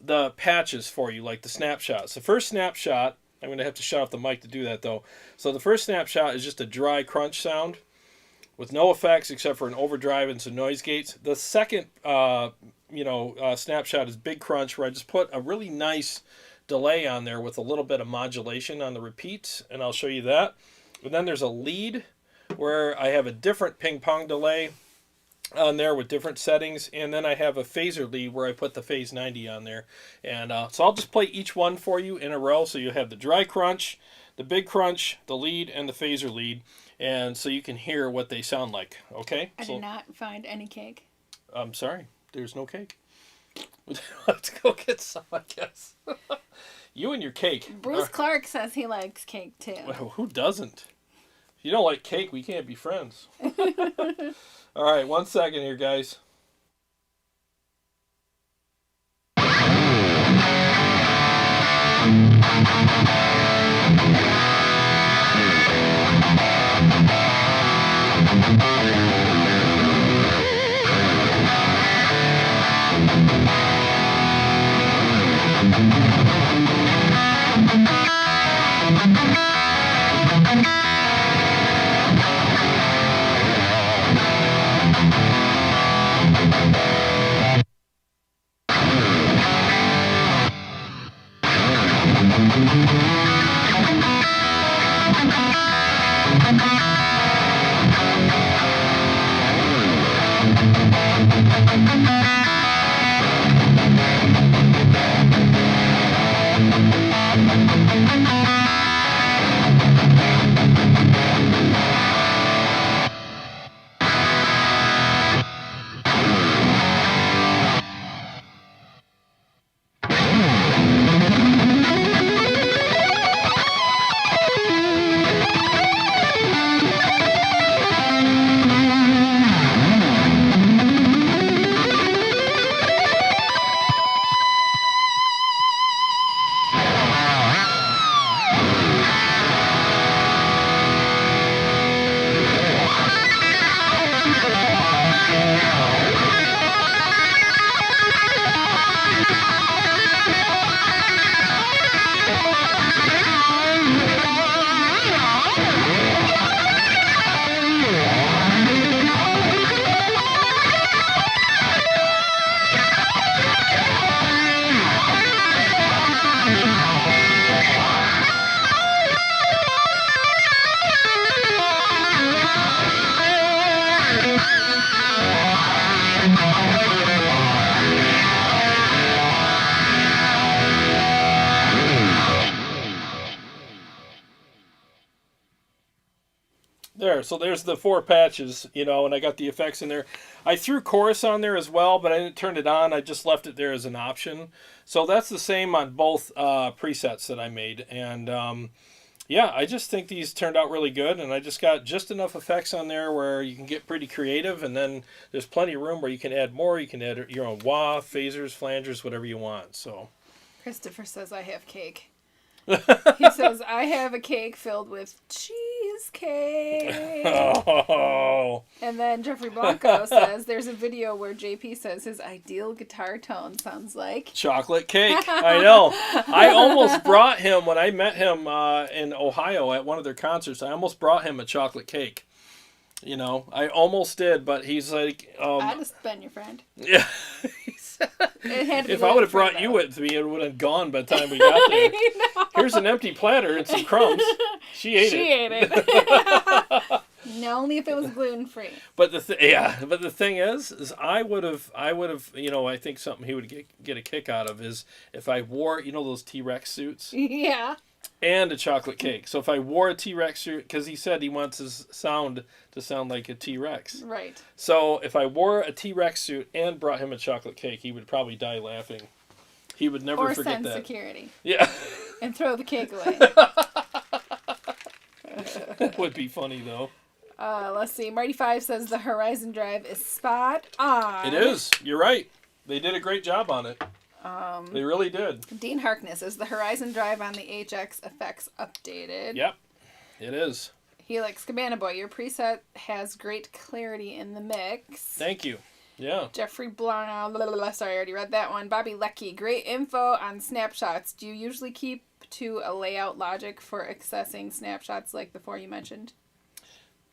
the patches for you, like the snapshots. The first snapshot, I'm going to have to shut off the mic to do that, though. So the first snapshot is just a dry crunch sound with no effects except for an overdrive and some noise gates. The second, snapshot is big crunch, where I just put a really nice delay on there with a little bit of modulation on the repeats, and I'll show you that. And then there's a lead where I have a different ping pong delay on there with different settings, and then I have a phaser lead where I put the phase 90 on there. And so I'll just play each one for you in a row. So you have the dry crunch, the big crunch, the lead, and the phaser lead, and so you can hear what they sound like. Okay? I did not find any cake. I'm sorry, there's no cake. Let's go get some, I guess. You and your cake. Bruce Clark says he likes cake too. Well, who doesn't? If you don't like cake, we can't be friends. All right, 1 second here, guys. There, so there's the 4 patches, and I got the effects in there. I threw chorus on there as well, but I didn't turn it on. I just left it there as an option. So that's the same on both presets that I made. And yeah, I just think these turned out really good, and I just got just enough effects on there where you can get pretty creative, and then there's plenty of room where you can add more. You can add your own wah, phasers, flangers, whatever you want. So Christopher says I have cake. He says, I have a cake filled with cheesecake. Oh. And then Jeffrey Blanco says, there's a video where JP says his ideal guitar tone sounds like chocolate cake. I know. I almost brought him, when I met him in Ohio at one of their concerts, I almost brought him a chocolate cake. I almost did, but he's like... I'd have been your friend. Yeah. If I would have brought you with me, it would have gone by the time we got there. Here's an empty platter and some crumbs. She ate it. No, only if it was gluten free. But the thing is I would have, I think something he would get a kick out of is if I wore, those T-Rex suits. Yeah. And a chocolate cake. So if I wore a T-Rex suit, because he said he wants his sound to sound like a T-Rex. Right. So if I wore a T-Rex suit and brought him a chocolate cake, he would probably die laughing. He would never forget that. Or send security. Yeah. And throw the cake away. Would be funny, though. Let's see. Marty 5 says the Horizon Drive is spot on. It is. You're right. They did a great job on it. They really did. Dean Harkness, is the horizon drive on the HX effects updated? Yep, it is. Helix Cabana Boy, your preset has great clarity in the mix. Thank you. Yeah. Jeffrey Blarnow, sorry, I already read that one. Bobby Leckie, great info on snapshots. Do you usually keep to a layout logic for accessing snapshots like the four you mentioned?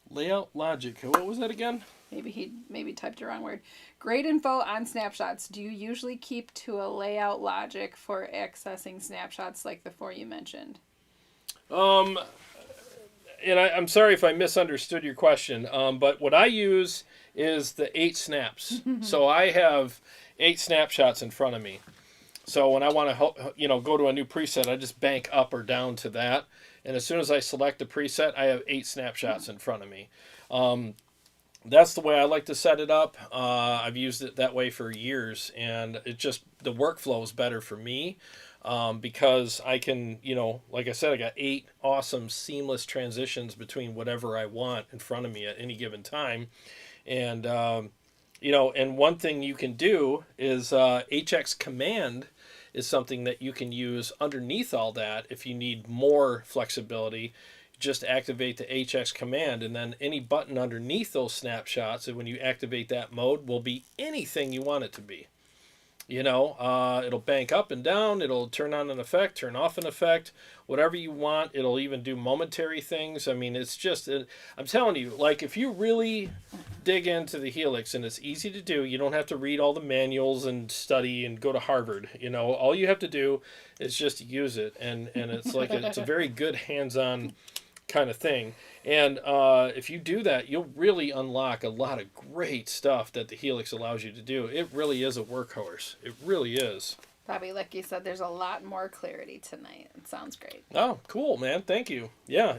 Layout logic. What was that again? Maybe he typed the wrong word. Great info on snapshots. Do you usually keep to a layout logic for accessing snapshots like the four you mentioned? And I'm sorry if I misunderstood your question, but what I use is the 8 snaps. So I have 8 snapshots in front of me. So when I want to, go to a new preset, I just bank up or down to that. And as soon as I select the preset, I have 8 snapshots in front of me. That's the way I like to set it up. I've used it that way for years, and the workflow is better for me because I can, like I said, I got 8 awesome seamless transitions between whatever I want in front of me at any given time. And, and one thing you can do is HX command is something that you can use underneath all that if you need more flexibility. Just activate the HX command, and then any button underneath those snapshots, and when you activate that mode, will be anything you want it to be. It'll bank up and down, it'll turn on an effect, turn off an effect, whatever you want. It'll even do momentary things. I mean, it's just, I'm telling you, like, if you really dig into the Helix, and it's easy to do, you don't have to read all the manuals and study and go to Harvard. All you have to do is just use it, and it's like it's a very good hands-on kind of thing. And if you do that, you'll really unlock a lot of great stuff that the Helix allows you to do. It really is a workhorse. It really is. Bobby Leckie said there's a lot more clarity tonight. It sounds great. Oh, cool, man. Thank you. Yeah,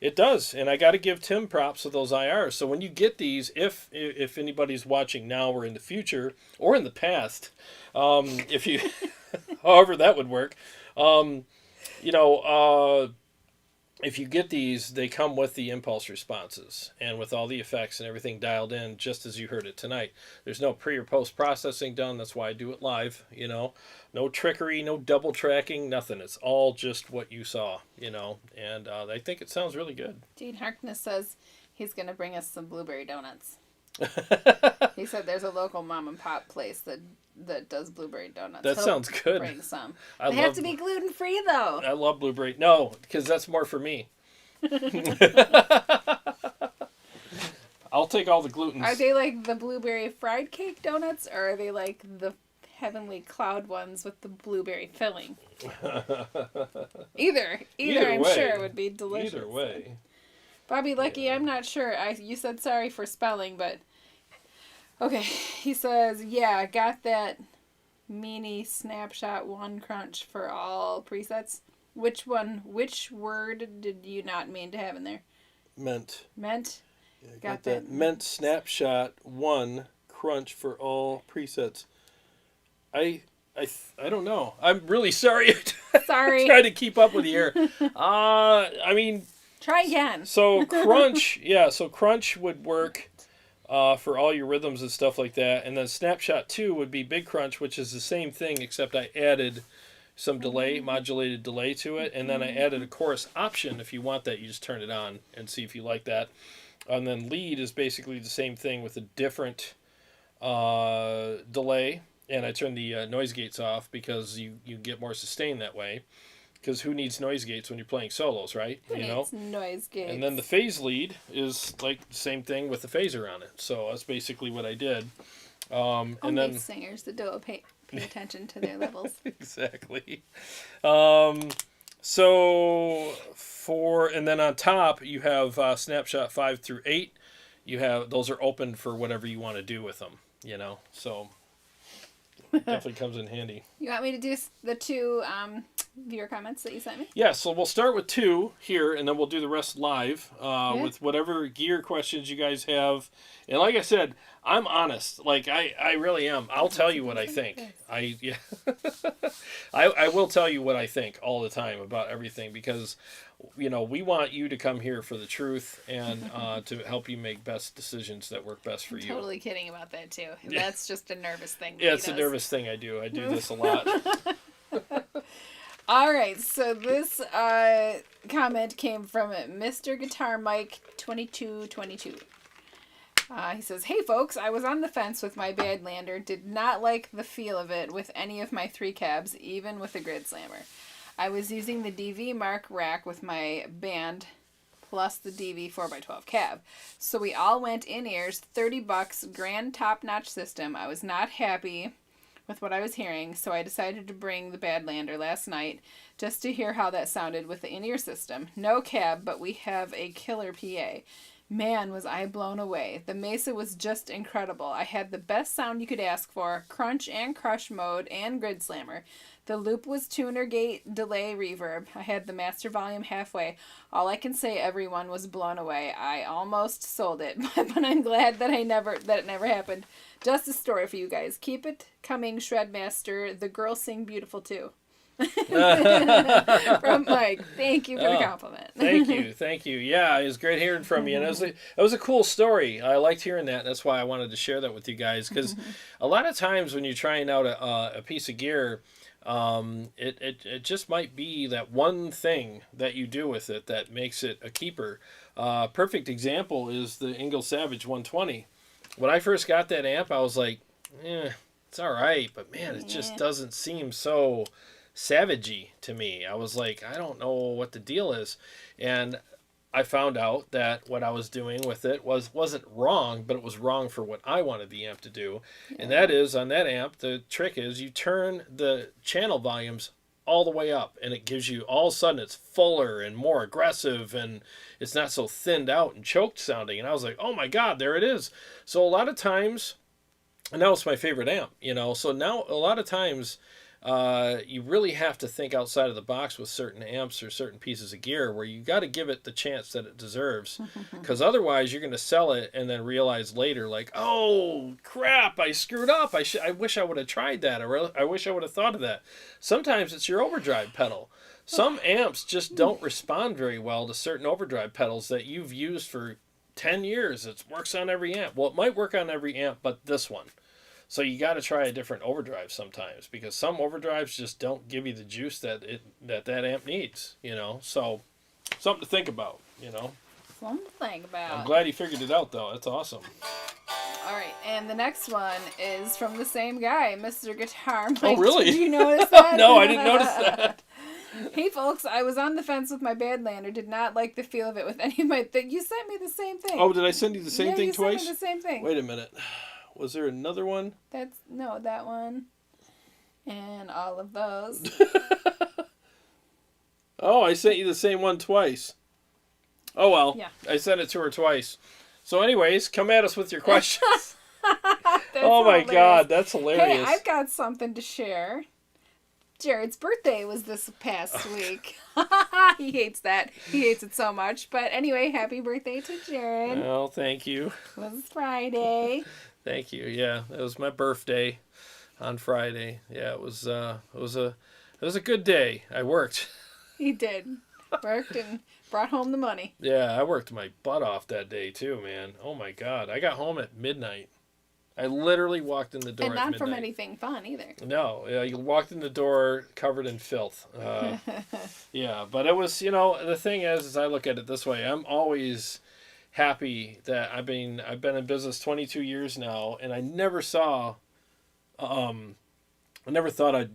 it does. And I got to give Tim props for those IRs. So when you get these, if anybody's watching now or in the future or in the past, if you, however that would work, if you get these, they come with the impulse responses and with all the effects and everything dialed in, just as you heard it tonight. There's no pre or post processing done. That's why I do it live. No trickery, no double tracking, nothing. It's all just what you saw. And I think it sounds really good. Dean Harkness says he's going to bring us some blueberry donuts. He said there's a local mom and pop place that does blueberry donuts. That sounds good. Bring some. They have to be gluten free though. I love blueberry. No, because that's more for me. I'll take all the gluten. Are they like the blueberry fried cake donuts, or are they like the heavenly cloud ones with the blueberry filling? Either I'm way. sure would be delicious. Either way. Bobby Leckie, I'm not sure. You said sorry for spelling, but okay. He says, yeah, got that mini snapshot 1 crunch for all presets. Which word did you not mean to have in there? Meant. Yeah, got that. Meant snapshot 1 crunch for all presets. I don't know. I'm really sorry. Sorry. Trying to keep up with you here. I mean, try again. So crunch, so crunch would work for all your rhythms and stuff like that. And then snapshot 2 would be big crunch, which is the same thing, except I added some delay, modulated delay to it. And then I added a chorus option. If you want that, you just turn it on and see if you like that. And then lead is basically the same thing with a different delay. And I turn the noise gates off because you get more sustain that way. Because who needs noise gates when you're playing solos, right? Who needs noise gates? And then the phase lead is like the same thing with the phaser on it. So that's basically what I did. And then singers that don't pay attention to their levels. Exactly. And then on top you have snapshot 5 through 8. Those are open for whatever you want to do with them. So it definitely comes in handy. You want me to do the two viewer comments that you sent me? Yeah, so we'll start with 2 here, and then we'll do the rest live with whatever gear questions you guys have. And like I said, I'm honest. Like, I really am. I'll tell you what I think. I will tell you what I think all the time about everything because, we want you to come here for the truth and to help you make best decisions that work best for you. Totally kidding about that, too. That's just a nervous thing. Yeah, it's a nervous thing I do. I do this a lot. All right, so this comment came from Mr. Guitar Mike 2222. He says, "Hey folks, I was on the fence with my Badlander. Did not like the feel of it with any of my 3 cabs, even with a grid slammer. I was using the DV Mark rack with my band plus the DV 4x12 cab. So we all went in-ears, $30, grand top-notch system. I was not happy with what I was hearing, so I decided to bring the Badlander last night just to hear how that sounded with the in-ear system. No cab, but we have a killer PA. Man, was I blown away. The Mesa was just incredible. I had the best sound you could ask for, crunch and crush mode, and grid slammer. The loop was tuner gate, delay, reverb. I had the master volume halfway. All I can say, everyone was blown away. I almost sold it, but I'm glad that it never happened. Just a story for you guys. Keep it coming, Shredmaster. The girls sing beautiful too." From Mike. Thank you for the compliment. Thank you. Yeah, it was great hearing from you. And it was a cool story. I liked hearing that. That's why I wanted to share that with you guys. Because a lot of times when you're trying out a piece of gear, it just might be that one thing that you do with it that makes it a keeper. Perfect example is the Ingalls Savage 120. When I first got that amp, I was like, it's all right, but man, it just doesn't seem so savagey to me. I was like, I don't know what the deal is. And I found out that what I was doing with it wasn't wrong, but it was wrong for what I wanted the amp to do. Yeah. And that is, on that amp, the trick is you turn the channel volumes all the way up, and it gives you, all of a sudden, it's fuller and more aggressive, and it's not so thinned out and choked sounding. And I was like, oh my God, there it is. So a lot of times, and now it's my favorite amp, so now a lot of times, you really have to think outside of the box with certain amps or certain pieces of gear where you got to give it the chance that it deserves, because otherwise you're going to sell it and then realize later, like, oh crap, I screwed up. I wish I would have tried that, or I wish I would have thought of that. Sometimes it's your overdrive pedal. Some amps just don't respond very well to certain overdrive pedals that you've used for 10 years. It works on every amp. Well, it might work on every amp, but this one. So you got to try a different overdrive sometimes, because some overdrives just don't give you the juice that amp needs, So something to think about, Something to think about. I'm glad he figured it out, though. That's awesome. All right, and the next one is from the same guy, Mr. Guitar Mike. Oh, really? Did you notice that? No, I didn't notice that. Hey, folks, I was on the fence with my Badlander. Did not like the feel of it with any of my... You sent me the same thing. Oh, did I send you the same thing twice? Yeah, you sent me the same thing. Wait a minute. Was there another one? That one. And all of those. Oh, I sent you the same one twice. Oh, well. Yeah. I sent it to her twice. So anyways, come at us with your questions. Oh, my hilarious. God. That's hilarious. Hey, I've got something to share. Jarrod's birthday was this past week. He hates that. He hates it so much. But anyway, happy birthday to Jarrod. Well, thank you. It was Friday. Thank you. Yeah, it was my birthday on Friday. Yeah, it was a good day. I worked. He did. Worked and brought home the money. Yeah, I worked my butt off that day too, man. Oh my God. I got home at midnight. I literally walked in the door and at midnight. not from anything fun either. No, you walked in the door covered in filth. Yeah, but it was, the thing is I look at it this way. I'm always happy that I've been in business 22 years now, and I never thought I'd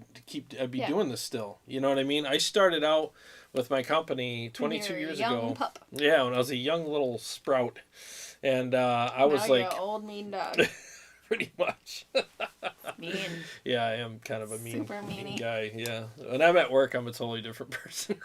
be doing this still. You know what I mean? I started out with my company 22 years ago. Pup. Yeah, when I was a young little sprout, and I was like, you're an old mean dog. Pretty much. Mean. Yeah, I am kind of a mean Super meanie guy. Yeah, when I'm at work, I'm a totally different person.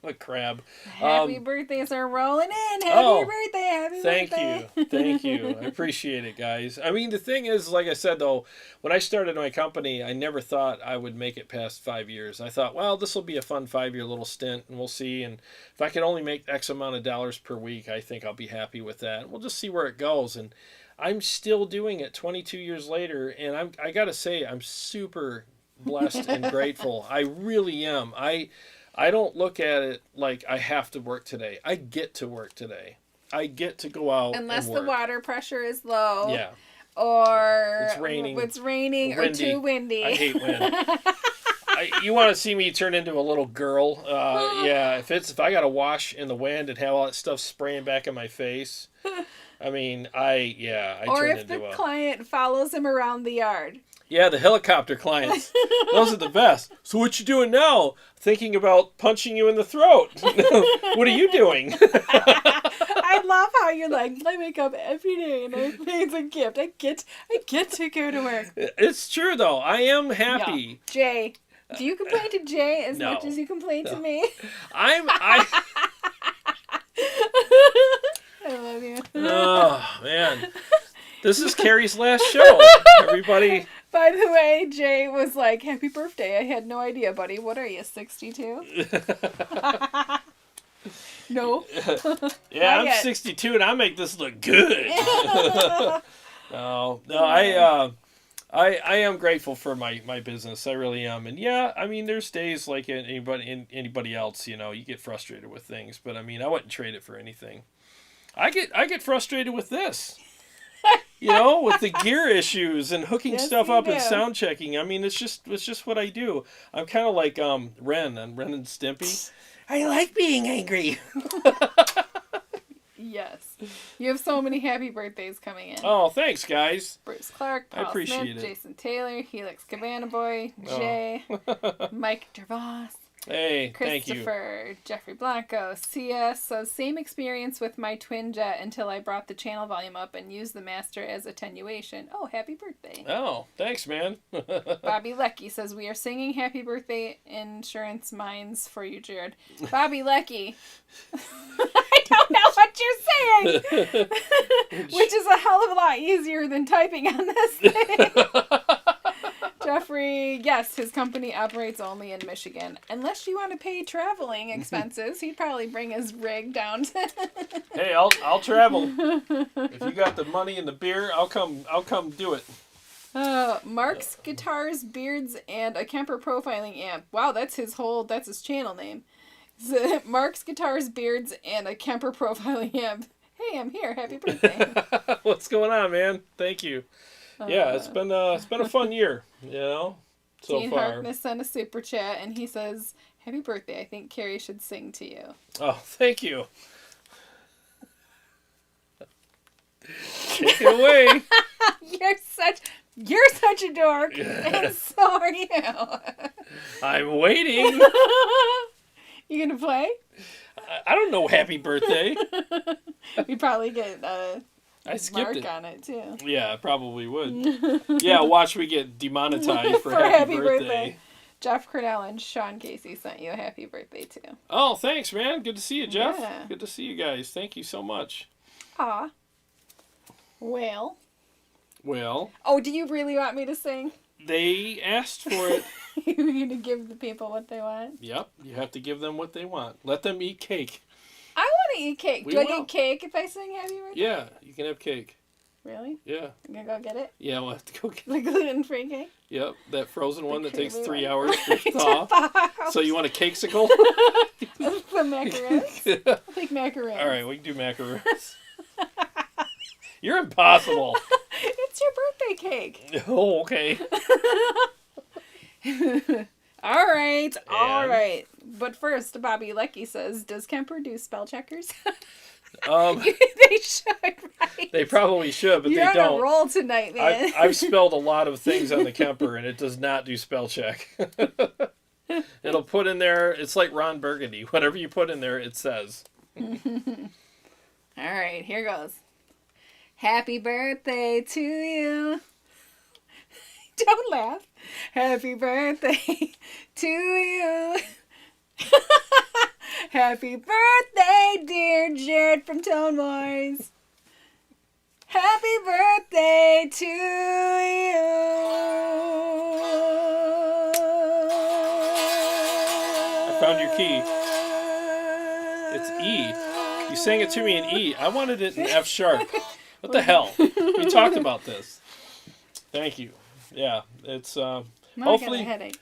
I'm a crab. Happy birthdays are rolling in. Happy birthday. Happy birthday. Thank you. I appreciate it, guys. I mean, the thing is, like I said, though, when I started my company, I never thought I would make it past 5 years. I thought, well, this will be a fun 5-year little stint, and we'll see. And if I can only make X amount of dollars per week, I think I'll be happy with that. We'll just see where it goes. And I'm still doing it 22 years later, and I got to say, I'm super blessed and grateful. I really am. I don't look at it like I have to work today. I get to work today. I get to go out unless and work. the water pressure is low. Yeah. Or it's raining or too windy. I hate wind. You want to see me turn into a little girl? Yeah. If I got to wash in the wind and have all that stuff spraying back in my face, I mean, I or turn if into the client follows him around the yard. Yeah, the helicopter clients. Those are the best. So what you doing now? Thinking about punching you in the throat. What are you doing? I love how you're like, I wake up every day and it's a gift. I get to go to work. It's true though. I am happy. Yeah. Jay, do you complain to Jay as much as you complain to me? I love you. Oh man. This is Carrie's last show. Everybody. By the way, Jay was like, happy birthday. I had no idea, buddy. What are you, 62? No. Yeah, I'm 62 and I make this look good. No, I am grateful for my business. I really am. And yeah, I mean, there's days like anybody else, you get frustrated with things, but I mean, I wouldn't trade it for anything. I get frustrated with this. With the gear issues and hooking stuff up and sound checking. I mean, it's just what I do. I'm kind of like Ren on Ren and Stimpy. I like being angry. Yes. You have so many happy birthdays coming in. Oh, thanks, guys. Bruce Clark, Paul I appreciate Smith, it. Jason Taylor, Helix Cabana Boy, Jay, Mike Gervais. Hey, thank you. Christopher, Jeffrey Blanco, CS. So same experience with my twin jet until I brought the channel volume up and used the master as attenuation. Oh, happy birthday. Oh, thanks, man. Bobby Lecky says, we are singing happy birthday insurance mines for you, Jarrod. Bobby Lecky. I don't know what you're saying. Which is a hell of a lot easier than typing on this thing. Jeffrey, yes, his company operates only in Michigan. Unless you want to pay traveling expenses, he'd probably bring his rig down to... Hey, I'll travel. If you got the money and the beer, I'll come do it. Mark's Guitars, Beards, and a Kemper profiling amp. Wow, that's his channel name. Mark's Guitars, Beards, and a Kemper profiling amp. Hey, I'm here. Happy birthday. What's going on, man? Thank you. Yeah, it's been a fun year, so Dean far. Harkness sent a super chat, and he says, happy birthday. I think Carrie should sing to you. Oh, thank you. Take it away. You're such a dork, and so are you. I'm waiting. You gonna play? I don't know happy birthday. We probably get I skipped mark on it too. Yeah, I probably would. Yeah, watch me get demonetized for happy birthday. Jeff Cordell and Sean Casey sent you a happy birthday too. Oh, thanks, man. Good to see you, Jeff. Yeah. Good to see you guys. Thank you so much. Aw. Well. Oh, do you really want me to sing? They asked for it. You're going to give the people what they want? Yep, you have to give them what they want. Let them eat cake. I want to eat cake. We Do I will. get cake if I sing happy birthday? Yeah, you can have cake. Really? Yeah. I'm going to go get it? Yeah, we'll have to go get it. The gluten-free cake? Yep, that frozen one that takes 3 one. hours to thaw. So you want a cakesicle? The macaroons? I'll take macaroons. All right, we can do macaroons. You're impossible. It's your birthday cake. Oh, okay. All right. But first, Bobby Lecky says, does Kemper do spell checkers? They should, right? They probably should, but You're they don't. on a roll tonight, man. I've spelled a lot of things on the Kemper, and it does not do spell check. It'll put in there, it's like Ron Burgundy. Whatever you put in there, it says. All right, here goes. Happy birthday to you. Don't laugh. Happy birthday to you. Happy birthday, dear Jarrod from Tone Wars. Happy birthday to you. I found your key. It's E. You sang it to me in E. I wanted it in F sharp. What the hell? We talked about this. Thank you. Yeah, it's hopefully many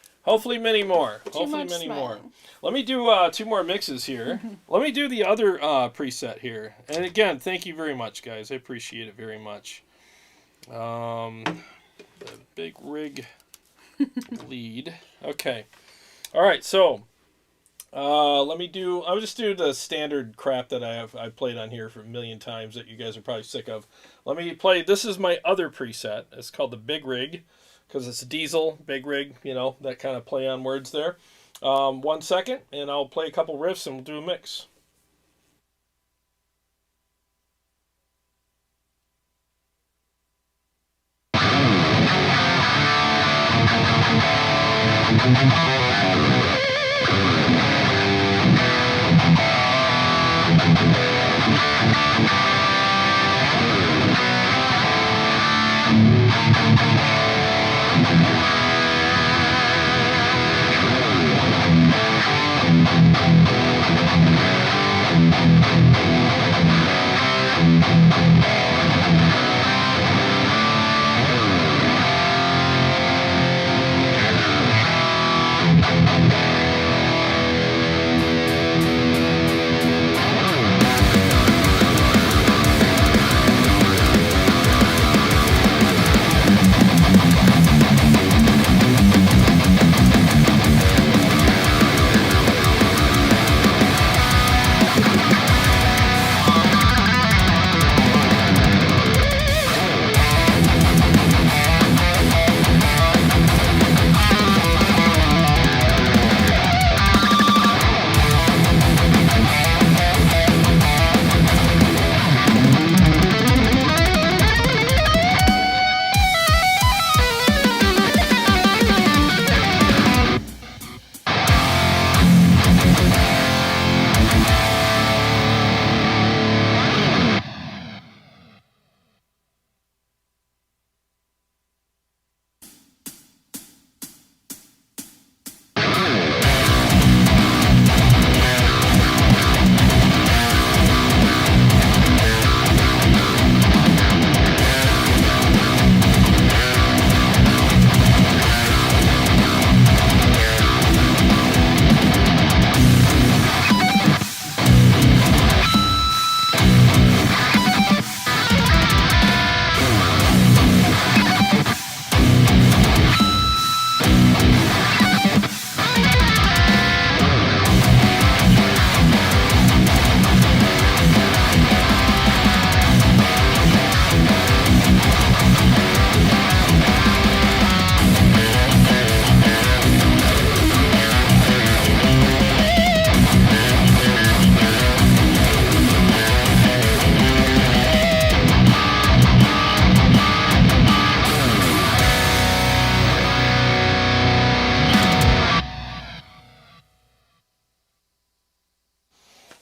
more. Hopefully many more. Let me do 2 more mixes here. Let me do the other preset here. And again, thank you very much, guys. I appreciate it very much. The big rig lead. Okay. All right. So let me do. I'll just do the standard crap that I played on here for a million times that you guys are probably sick of. Let me play. This is my other preset. It's called the big rig because it's a diesel big rig. You know, that kind of play on words there. 1 second, and I'll play a couple riffs and we'll do a mix.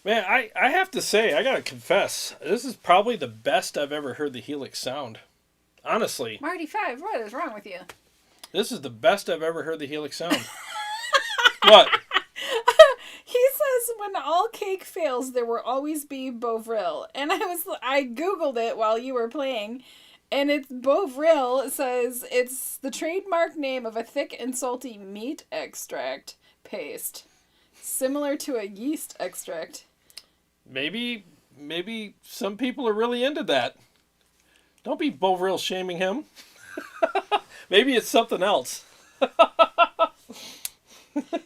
Man, I have to say, I gotta confess, this is probably the best I've ever heard the Helix sound. Honestly. Marty 5, what is wrong with you? This is the best I've ever heard the Helix sound. What? He says when all cake fails, there will always be Bovril. And I Googled it while you were playing, and it's Bovril. It says it's the trademark name of a thick and salty meat extract paste, similar to a yeast extract. Maybe some people are really into that. Don't be Bovril shaming him. Maybe it's something else.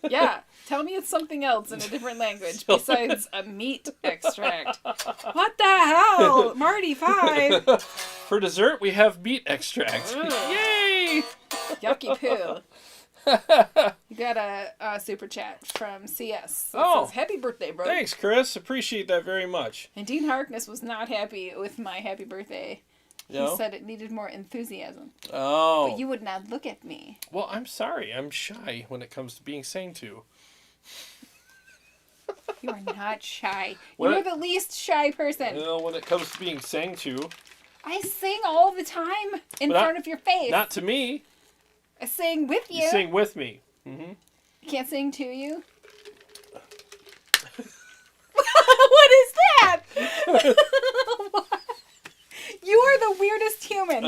Yeah, tell me it's something else in a different language besides a meat extract. What the hell? Marty 5. For dessert, we have meat extract. Yay! Yucky poo. You got a super chat from CS. It says, happy birthday, bro. Thanks, Chris. Appreciate that very much. And Dean Harkness was not happy with my happy birthday. He said it needed more enthusiasm. Oh. But you would not look at me. Well, I'm sorry. I'm shy when it comes to being sang to. You are not shy. What? You're the least shy person. Well, when it comes to being sang to. I sing all the time in front of your face. Not to me. I sing with you. You sing with me. Mm-hmm. You can't sing to you? What is that? You are the weirdest human.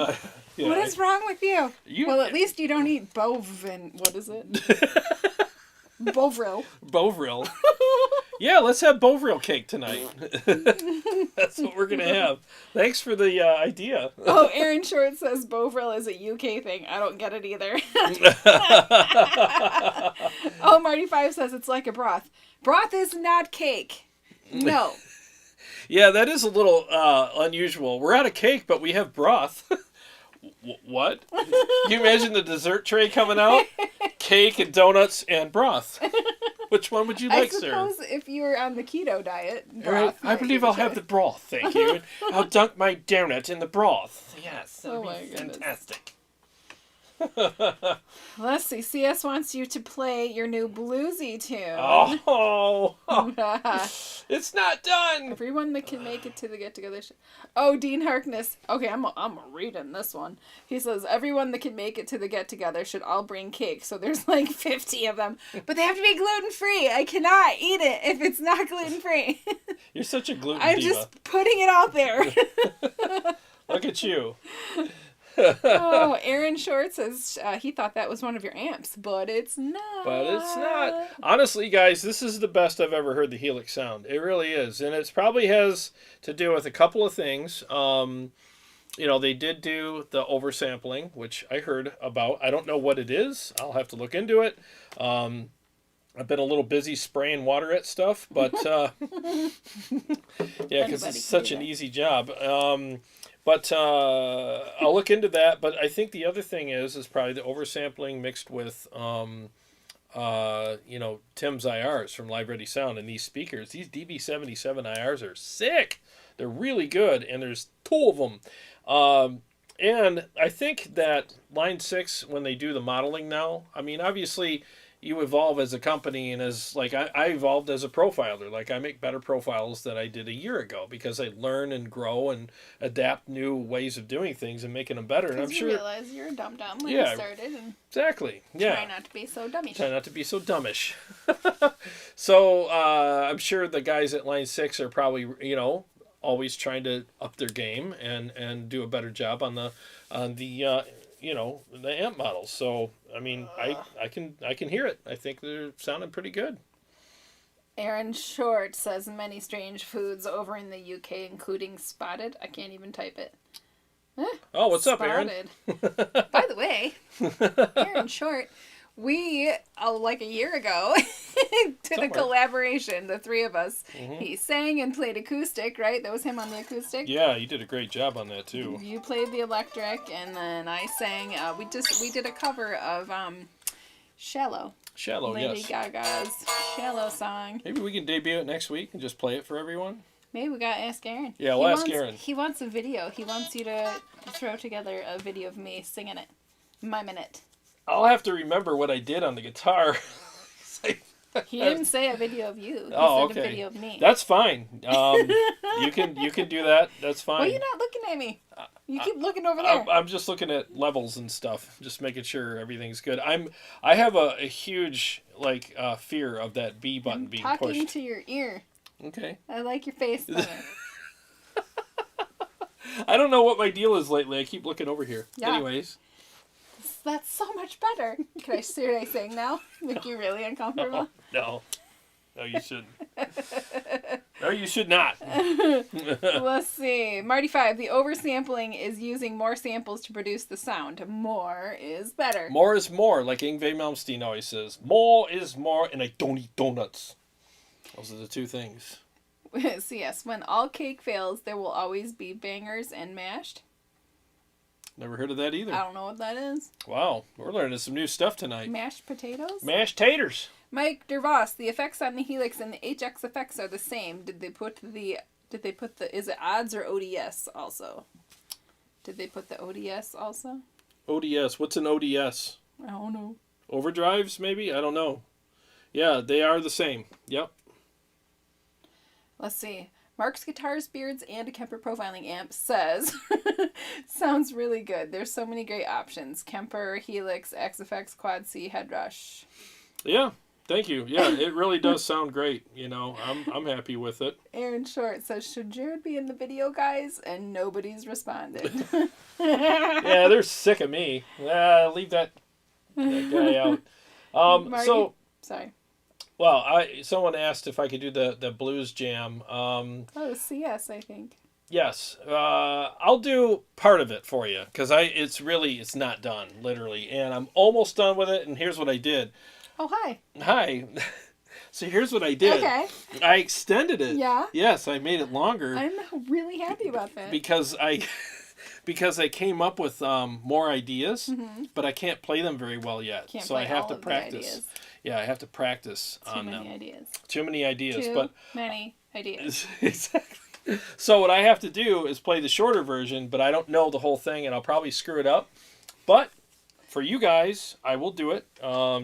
Yeah, what is wrong with you? You, well, at least you don't eat bovine. What is it? Bovril. Bovril. Yeah, let's have Bovril cake tonight. That's what we're going to have. Thanks for the idea. Oh, Aaron Short says Bovril is a UK thing. I don't get it either. Oh, Marty 5 says it's like a broth. Broth is not cake. No. Yeah, that is a little unusual. We're out of cake, but we have broth. What? Can you imagine the dessert tray coming out? Cake and donuts and broth. Which one would you like, sir? I suppose if you were on the keto diet, broth. Right. I believe I'll have the broth, thank you. I'll dunk my donut in the broth. Yes, that'll be fantastic. Let's see. CS wants you to play your new bluesy tune. Oh, it's not done. Everyone that can make it to the get-together. Oh, Dean Harkness. Okay, I'm reading this one. He says, everyone that can make it to the get-together should all bring cake. So there's like 50 of them. But they have to be gluten-free. I cannot eat it if it's not gluten-free. You're such a gluten I'm diva. just putting it out there. Look at you. Oh, Aaron Short says he thought that was one of your amps, but it's not. But it's not. Honestly, guys, this is the best I've ever heard the Helix sound. It really is. And it probably has to do with a couple of things. They did do the oversampling, which I heard about. I don't know what it is. I'll have to look into it. I've been a little busy spraying water at stuff, but yeah, because it's such an easy job. But I'll look into that. But I think the other thing is probably the oversampling mixed with, Tim's IRs from Live Ready Sound. And these speakers, these DV-77 IRs are sick. They're really good, and there's 2 of them. And I think that Line 6, when they do the modeling now, I mean, obviously you evolve as a company, and as like I evolved as a profiler. Like I make better profiles than I did a year ago because I learn and grow and adapt new ways of doing things and making them better. And I'm sure you realize you're a dum when you started. And exactly. Yeah. Try not to be so dummish. Try not to be so dummish. So I'm sure the guys at Line 6 are probably always trying to up their game and do a better job on the amp models. So I mean, I can hear it. I think they're sounding pretty good. Aaron Short says many strange foods over in the UK, including spotted. I can't even type it. Oh, what's up, Aaron? By the way, Aaron Short, we like a year ago did a collaboration, the 3 of us. Mm-hmm. He sang and played acoustic, right? That was him on the acoustic. Yeah, you did a great job on that too. You played the electric, and then I sang. We did a cover of "Shallow." Shallow, Lady yes. Gaga's "Shallow" song. Maybe we can debut it next week and just play it for everyone. Maybe we gotta ask Aaron. Yeah, we'll ask Aaron. He wants a video. He wants you to throw together a video of me singing it, miming it. I'll have to remember what I did on the guitar. He didn't say a video of you. He said okay. a video of me. That's fine. You can do that. That's fine. Why are you not looking at me? You keep looking over there. I'm just looking at levels and stuff, just making sure everything's good. I have a huge fear of that B button being pushed. Talking to your ear. Okay. I like your face better. I don't know what my deal is lately. I keep looking over here. Yeah. Anyways. That's so much better. Can I see what I sing now? Make you really uncomfortable? No, you shouldn't. No, you should not. Let's see. Marty 5, the oversampling is using more samples to produce the sound. More is better. More is more, like Yngwie Malmsteen always says. More is more, and I don't eat donuts. Those are the 2 things. CS, when all cake fails, there will always be bangers and mashed. Never heard of that either. I don't know what that is. Wow, we're learning some new stuff tonight. Mashed potatoes? Mashed taters. Mike Dervos, the effects on the Helix and the HX effects are the same. Did they put the is it odds or ODS also? Did they put the ODS also? ODS. What's an ODS? I don't know. Overdrives, maybe? I don't know. Yeah, they are the same. Yep. Let's see. Mark's Guitars, Beards, and a Kemper profiling amp says, sounds really good. There's so many great options. Kemper, Helix, XFX, Quad C, Headrush. Yeah, thank you. Yeah, it really does sound great. You know, I'm happy with it. Aaron Short says, should Jarrod be in the video, guys? And nobody's responded. Yeah, they're sick of me. Leave that guy out. Marty, sorry. Well, someone asked if I could do the blues jam. CS, I think. Yes, I'll do part of it for you because it's not done literally, and I'm almost done with it. And here's what I did. Oh, hi. Hi. So here's what I did. Okay. I extended it. Yeah. Yes, I made it longer. I'm really happy about that. Because I came up with more ideas, but I can't play them very well yet. So I have to practice. Yeah, I have to practice on them. Too many ideas. Too many ideas. Exactly. So what I have to do is play the shorter version, but I don't know the whole thing, and I'll probably screw it up. But for you guys, I will do it,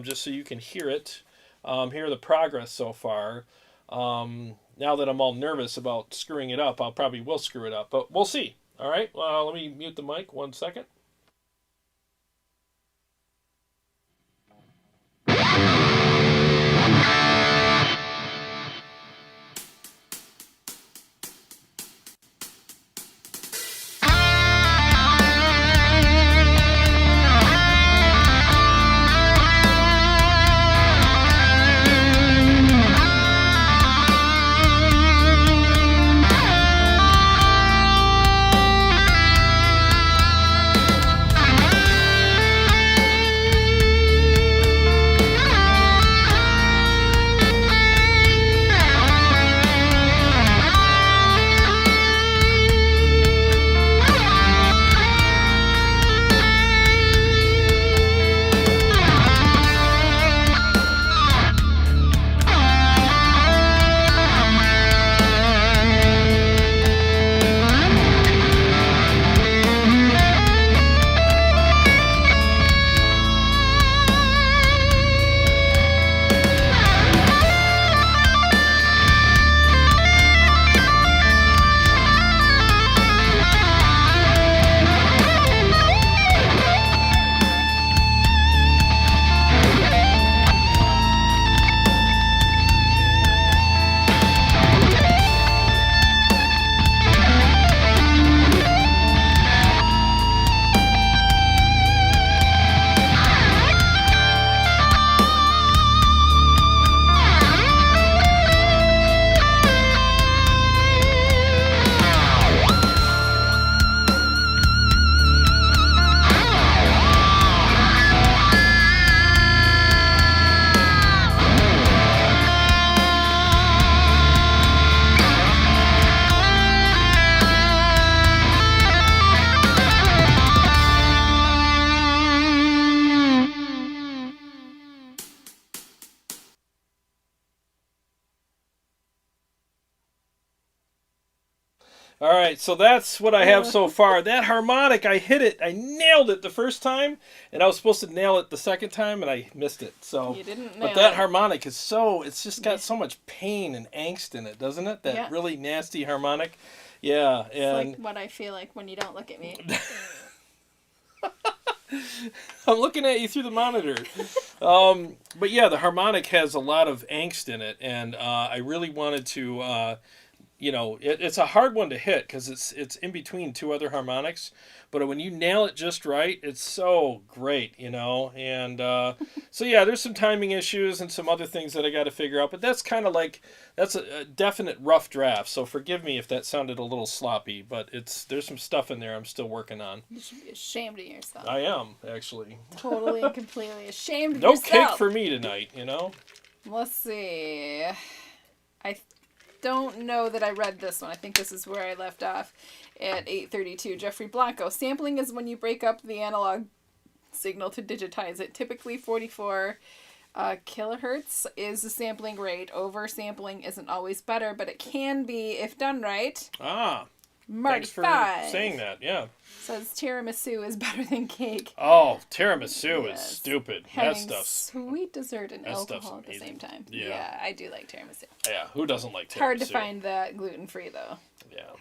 just so you can hear it, hear the progress so far. Now that I'm all nervous about screwing it up, I probably will screw it up, but we'll see. All right, well, let me mute the mic 1 second. All right, so that's what I have so far. That harmonic, I hit it. I nailed it the first time, and I was supposed to nail it the second time, and I missed it. So, you didn't nail but that it. Harmonic is it's just got so much pain and angst in it, doesn't it? That really nasty harmonic. Yeah. It's like what I feel like when you don't look at me. I'm looking at you through the monitor. But yeah, the harmonic has a lot of angst in it, and I really wanted to... it's a hard one to hit because it's in between two other harmonics. But when you nail it just right, it's so great, And so, yeah, there's some timing issues and some other things that I got to figure out. But that's kind of that's a definite rough draft. So forgive me if that sounded a little sloppy. But there's some stuff in there I'm still working on. You should be ashamed of yourself. I am, actually. Totally and completely ashamed of no yourself. No cake for me tonight, Let's see. I don't know that I read this one. I think this is where I left off at 8:32. Jeffrey Blanco. Sampling is when you break up the analog signal to digitize it. Typically 44 kilohertz is the sampling rate. Oversampling isn't always better, but it can be if done right. Thanks for 5 saying that. Yeah. says tiramisu is better than cake. Oh, tiramisu is Yes. stupid. Having That stuff's sweet dessert and that stuff's alcohol at the same amazing. time. Yeah. I do like tiramisu. Yeah. Who doesn't like tiramisu? Hard to find that gluten-free, though. Yeah.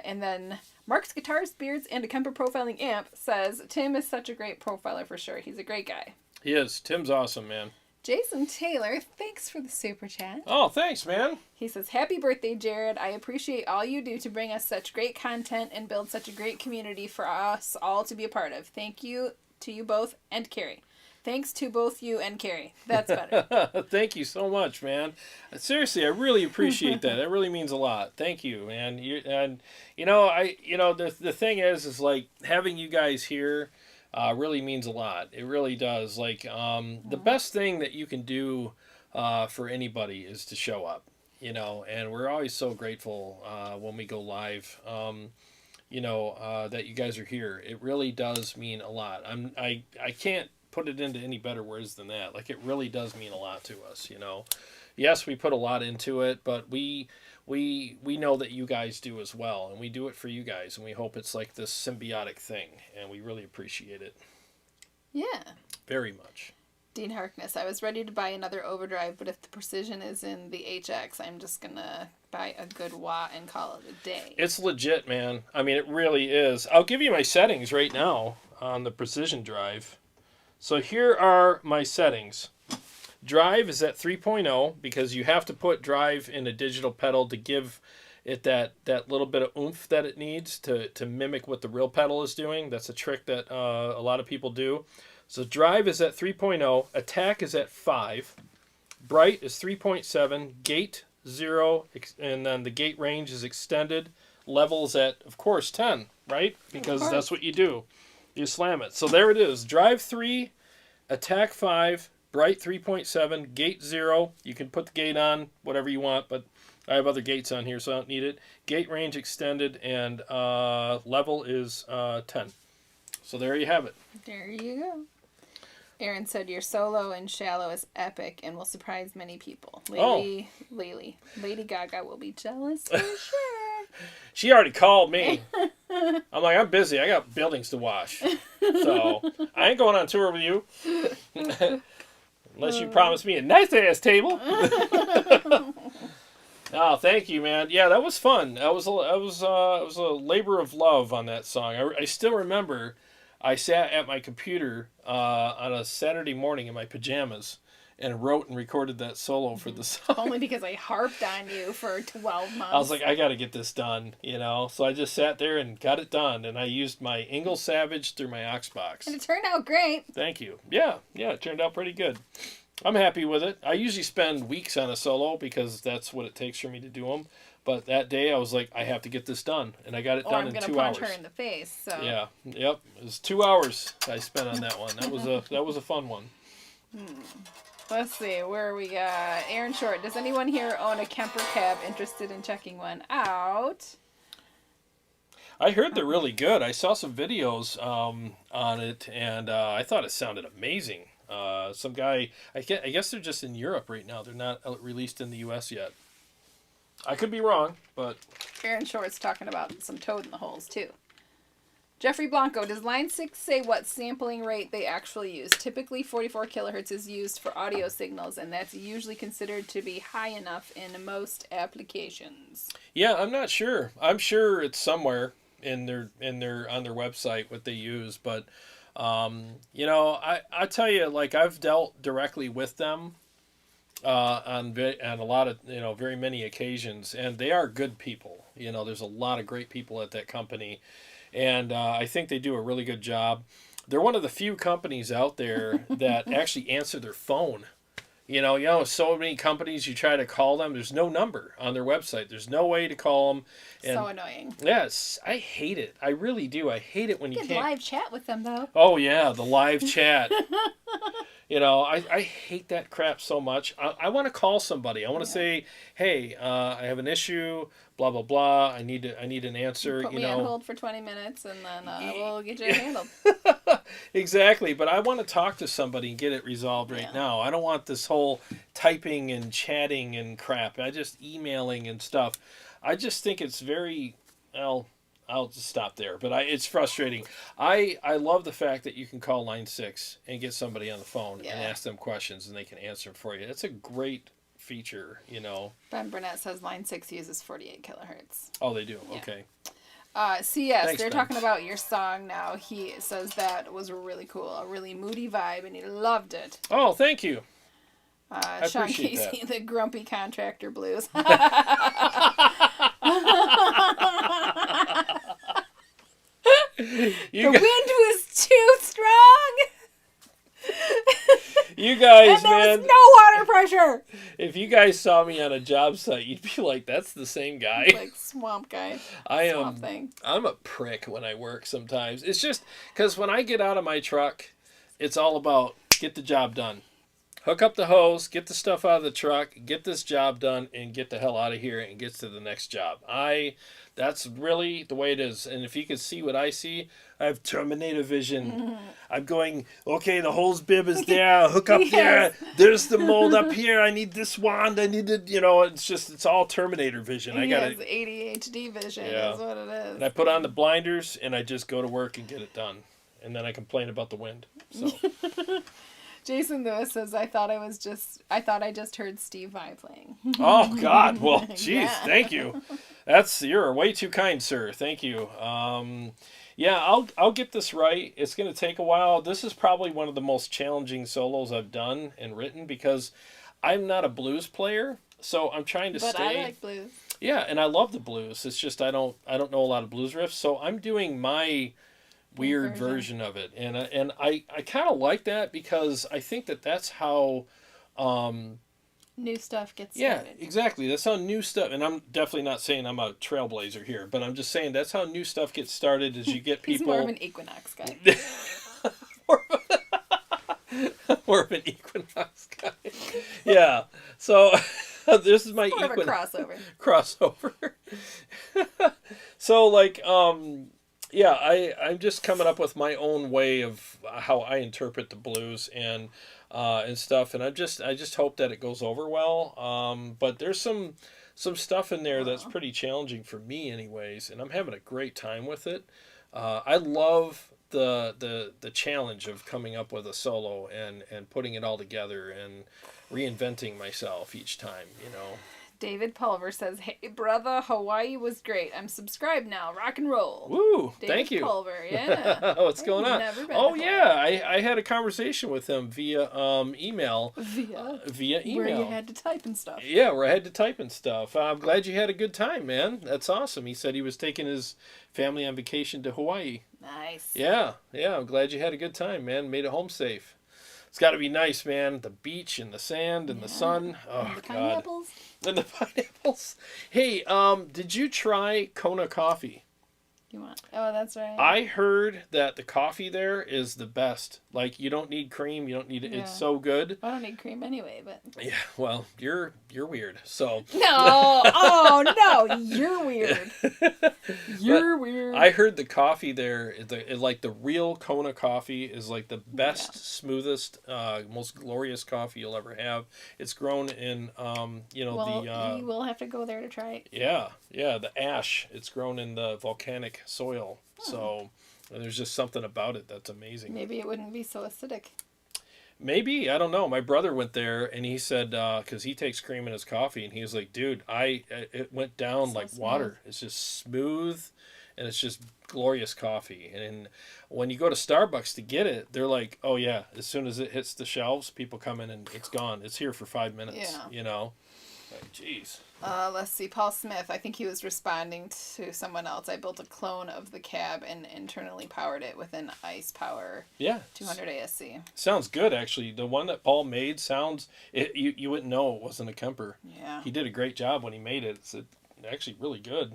And then Mark's Guitars, Beards, and a Kemper Profiling Amp says, Tim is such a great profiler for sure. He's a great guy. He is. Tim's awesome, man. Jason Taylor, thanks for the super chat. Oh, thanks, man. He says, happy birthday, Jarrod. I appreciate all you do to bring us such great content and build such a great community for us all to be a part of. Thank you to you both and Carrie. Thanks to both you and Carrie. That's better. Thank you so much, man. Seriously, I really appreciate that. That really means a lot. Thank you, man. The thing is like having you guys here really means a lot. It really does. Like the best thing that you can do for anybody is to show up. And we're always so grateful when we go live. That you guys are here. It really does mean a lot. I can't put it into any better words than that. Like, it really does mean a lot to us. Yes, we put a lot into it, but we know that you guys do as well, and we do it for you guys, and we hope it's like this symbiotic thing, and we really appreciate it. Yeah. Very much. Dean Harkness, I was ready to buy another overdrive, but if the Precision is in the HX, I'm just gonna buy a good wah and call it a day. It's legit, man. I mean, it really is. I'll give you my settings right now on the Precision drive. So here are my settings. Drive is at 3.0 because you have to put drive in a digital pedal to give it that little bit of oomph that it needs to mimic what the real pedal is doing. That's a trick that a lot of people do. So drive is at 3.0, attack is at 5, bright is 3.7, gate 0, and then the gate range is extended, level is at, of course, 10, right? Because that's what you do. You slam it. So there it is. Drive 3, attack 5, bright 3.7, gate 0. You can put the gate on, whatever you want, but I have other gates on here, so I don't need it. Gate range extended, and level is 10. So there you have it. There you go. Aaron said your solo in Shallow is epic and will surprise many people. Lady Gaga will be jealous for sure. She already called me. I'm like, I'm busy. I got buildings to wash. So I ain't going on tour with you. Unless you promise me a nice ass table. Oh, thank you, man. Yeah, that was fun. It was a labor of love on that song. I still remember I sat at my computer on a Saturday morning in my pajamas and wrote and recorded that solo for the song. Only because I harped on you for 12 months. I was like, I got to get this done, So I just sat there and got it done, and I used my Ingalls Savage through my aux box. And it turned out great. Thank you. Yeah, it turned out pretty good. I'm happy with it. I usually spend weeks on a solo because that's what it takes for me to do them. But that day I was like, I have to get this done, and I got it done in 2 hours. I'm gonna punch her in the face. So yeah, yep. It was 2 hours I spent on that one. That was a fun one. Let's see where we got Aaron Short. Does anyone here own a Kemper cab? Interested in checking one out? I heard they're really good. I saw some videos on it, and I thought it sounded amazing. Some guy, I guess they're just in Europe right now. They're not released in the U.S. yet. I could be wrong, but... Aaron Short's talking about some toad in the holes, too. Jeffrey Blanco, does Line 6 say what sampling rate they actually use? Typically, 44 kilohertz is used for audio signals, and that's usually considered to be high enough in most applications. Yeah, I'm not sure. I'm sure it's somewhere on their website what they use, but... I tell you, like, I've dealt directly with them on a lot of, very many occasions, and they are good people. There's a lot of great people at that company, and I think they do a really good job. They're one of the few companies out there that actually answer their phone. So many companies, you try to call them, there's no number on their website. There's no way to call them. And so annoying. Yes, I hate it. I really do. I hate it when you can't. Live chat with them, though. Oh, yeah, the live chat. I hate that crap so much. I want to call somebody. I want to say, hey, I have an issue, blah, blah, blah. I need an answer. Put me on hold for 20 minutes, and then we'll get you handled. Exactly, but I want to talk to somebody and get it resolved right now. I don't want this whole typing and chatting and crap. I just emailing and stuff. I just think it's very well, I'll just stop there. But it's frustrating. I love the fact that you can call line 6 and get somebody on the phone and ask them questions and they can answer them for you. It's a great feature, you know. Ben Burnett says line 6 uses 48 kilohertz. Oh, they do. Yeah. Okay. CS, Thanks, they're Ben. talking about your song now. He says that was really cool, a really moody vibe, and he loved it. Oh, thank you. Sean appreciate Casey, that. the grumpy contractor blues. You The wind was too strong. You guys, and there man. was no water pressure. If you guys saw me on a job site, you'd be like, "That's the same guy." Like swamp guy. I Swamp am. thing. I'm a prick when I work. Sometimes it's just because when I get out of my truck, it's all about get the job done. Hook up the hose, get the stuff out of the truck, get this job done, and get the hell out of here and get to the next job. That's really the way it is. And if you can see what I see, I have Terminator vision. I'm going, okay, the hose bib is there, hook up there, there's the mold up here, I need this wand, I need it, it's all Terminator vision. He I got has ADHD vision Yeah. is what it is. And I put on the blinders and I just go to work and get it done. And then I complain about the wind. So Jason Lewis says, I thought I just heard Steve Vai playing. oh God, well, geez, Yeah. thank you. You're way too kind, sir. Thank you. Yeah, I'll get this right. It's going to take a while. This is probably one of the most challenging solos I've done and written because I'm not a blues player, so I'm trying to But stay. I like blues. Yeah, and I love the blues. It's just I don't know a lot of blues riffs, so I'm doing my weird version of it, and I kind of like that because I think that's how. New stuff gets Yeah, started. exactly. That's how new stuff, and I'm definitely not saying I'm a trailblazer here, but I'm just saying that's how new stuff gets started. Is you get He's people more of an Equinox guy. more of an Equinox guy. Yeah. So this is my More of a Equinox crossover. So yeah, I'm just coming up with my own way of how I interpret the blues and stuff, and I just hope that it goes over well. But there's some stuff in there that's pretty challenging for me, anyways, and I'm having a great time with it. I love the challenge of coming up with a solo and putting it all together and reinventing myself each time. David Pulver says, hey, brother, Hawaii was great. I'm subscribed now. Rock and roll. Woo! David Thank you. Pulver, yeah. What's going on? Never been Oh to yeah, I had a conversation with him via email. Via email. where you had to type and stuff. Yeah, where I had to type and stuff. I'm glad you had a good time, man. That's awesome. He said he was taking his family on vacation to Hawaii. Nice. Yeah. I'm glad you had a good time, man. Made it home safe. It's got to be nice, man. The beach and the sand and the sun. Oh, And the God. pineapples. And the pineapples. Hey, did you try Kona coffee? You want? Oh, that's right. I heard that the coffee there is the best. Like, you don't need cream. You don't need it. Yeah. It's so good. I don't need cream anyway, but. Yeah, well, you're weird. So. No. Oh, no. You're weird. You're weird. I heard the coffee there, like the real Kona coffee is like the best, smoothest, most glorious coffee you'll ever have. It's grown in, you will have to go there to try it. Yeah, the ash. It's grown in the volcanic soil. So there's just something about it that's amazing. Maybe it wouldn't be so acidic. Maybe, I don't know. My brother went there and he said, because he takes cream in his coffee, and he was like, dude, it went down like smooth. water. It's just smooth and it's just glorious coffee. And when you go to Starbucks to get it, they're like, oh yeah, as soon as it hits the shelves, people come in and it's gone. It's here for 5 minutes, Like, jeez. Let's see. Paul Smith, I think he was responding to someone else. I built a clone of the cab and internally powered it with an ICE Power 200 ASC. Sounds good, actually. The one that Paul made you wouldn't know it wasn't a Kemper. Yeah. He did a great job when he made it. It's actually really good.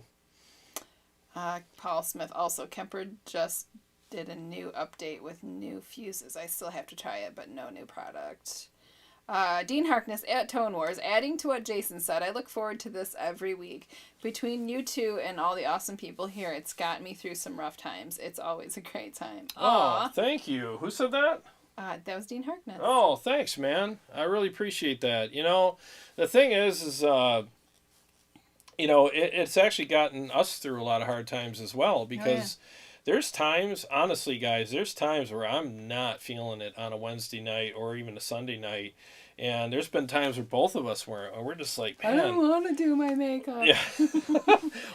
Paul Smith also, Kemper just did a new update with new fuses. I still have to try it, but no new product. Dean Harkness at Tone Wars, adding to what Jason said, I look forward to this every week. Between you two and all the awesome people here, it's got me through some rough times. It's always a great time. Oh, thank you. Who said that? That was Dean Harkness. Oh, thanks, man. I really appreciate that. The thing is you know, it's actually gotten us through a lot of hard times as well, because there's times, honestly, guys, there's times where I'm not feeling it on a Wednesday night or even a Sunday night. And there's been times where both of us we're just like, man. I don't want to do my makeup. Yeah.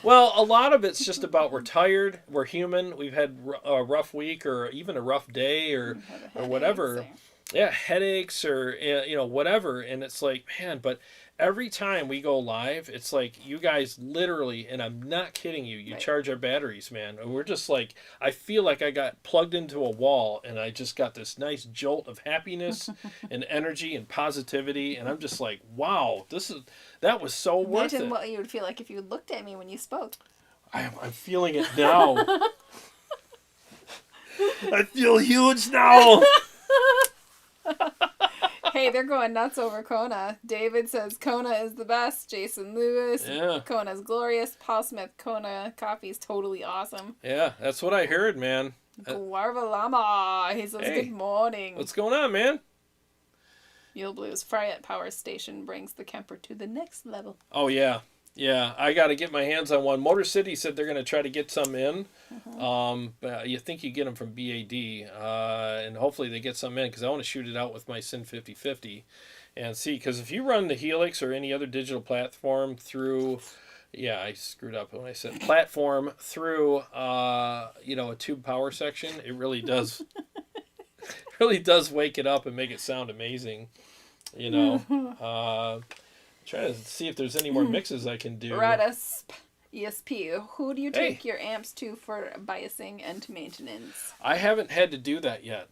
Well, a lot of it's just about we're tired, we're human, we've had a rough week or even a rough day or whatever. Yeah, headaches or, you know, whatever. And it's like, man, but every time we go live, it's like you guys literally, and I'm not kidding you, you charge our batteries, man. And we're just like, I feel like I got plugged into a wall and I just got this nice jolt of happiness and energy and positivity. And I'm just like, wow, that was so worth it. Imagine what you would feel like if you looked at me when you spoke. I'm feeling it now. I feel huge now. Hey, they're going nuts over Kona. David says Kona is the best. Jason Lewis, Kona's glorious. Paul Smith, Kona coffee is totally awesome. Yeah, that's what I heard, man. Guarva Lama, he says good morning. What's going on, man? Yule Blues, Fryette Power Station brings the Kemper to the next level. Oh, yeah. Yeah, I got to get my hands on one. Motor City said they're going to try to get some in. But you think you get them from BAD, and hopefully they get some in, because I want to shoot it out with my Syn 5050 and see, because if you run the Helix or any other digital platform through, I screwed up when I said platform through, you know, a tube power section, it really does, really does wake it up and make it sound amazing, you know. Try to see if there's any more mixes I can do. Radis ESP, who do you take your amps to for biasing and maintenance? I haven't had to do that yet.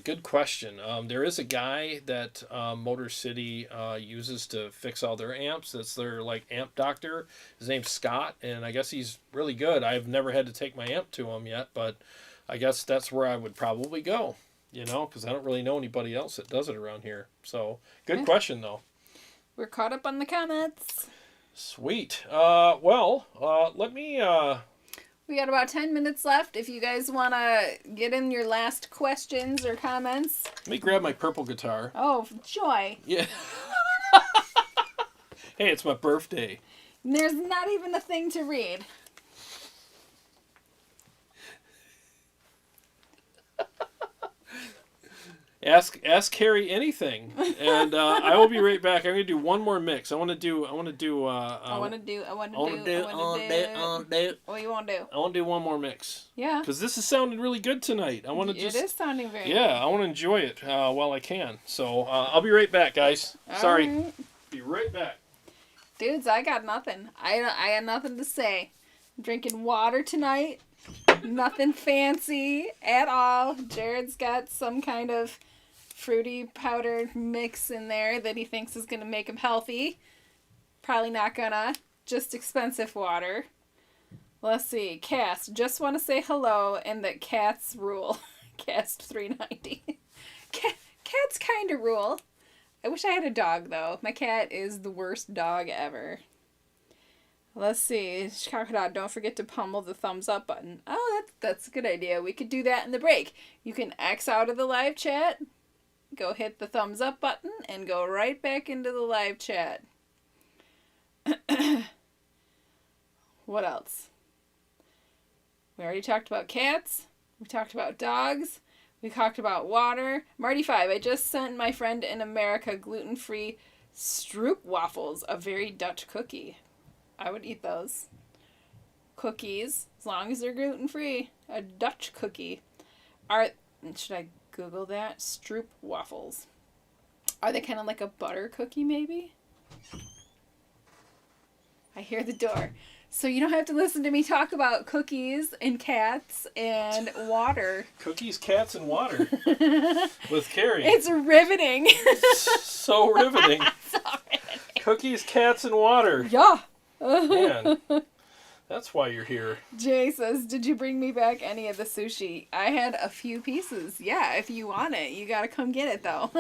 Good question. There is a guy that Motor City uses to fix all their amps. That's their like amp doctor. His name's Scott, and I guess he's really good. I've never had to take my amp to him yet, but I guess that's where I would probably go, you know, because I don't really know anybody else that does it around here. So, good question, though. We're caught up on the comments. Sweet. Let me... We got about 10 minutes left. If you guys want to get in your last questions or comments. Let me grab my purple guitar. Oh, joy. Yeah. Hey, it's my birthday. There's not even a thing to read. Ask Carrie anything, and I will be right back. I'm gonna do one more mix. I want to do. What do you want to do? I want to do one more mix. Yeah. Because this is sounding really good tonight. I want to just. It is sounding very. Yeah, I want to enjoy it while I can. So I'll be right back, guys. Sorry. Right. Be right back. Dudes, I got nothing. I got nothing to say. I'm drinking water tonight. Nothing fancy at all. Jared's got some kind of fruity powder mix in there that he thinks is going to make him healthy. Probably not gonna. Just expensive water. Let's see. Cast. Just want to say hello and that cats rule. Cast 390. Cats kind of rule. I wish I had a dog, though. My cat is the worst dog ever. Let's see. Crocodile, don't forget to pummel the thumbs up button. Oh, that's a good idea. We could do that in the break. You can X out of the live chat, go hit the thumbs up button, and go right back into the live chat. What else? We already talked about cats. We talked about dogs. We talked about water. Marty5, I just sent my friend in America gluten-free Stroop waffles, a very Dutch cookie. I would eat those. Cookies, as long as they're gluten-free. A Dutch cookie. Should I Google that? Stroop waffles. Are they kind of like a butter cookie, maybe? I hear the door. So you don't have to listen to me talk about cookies and cats and water. Cookies, cats, and water. With Carrie. It's riveting. So riveting. So riveting. Cookies, cats, and water. Yeah. Man, that's why you're here. Jay says, did you bring me back any of the sushi? I had a few pieces. Yeah, if you want it. You gotta come get it, though.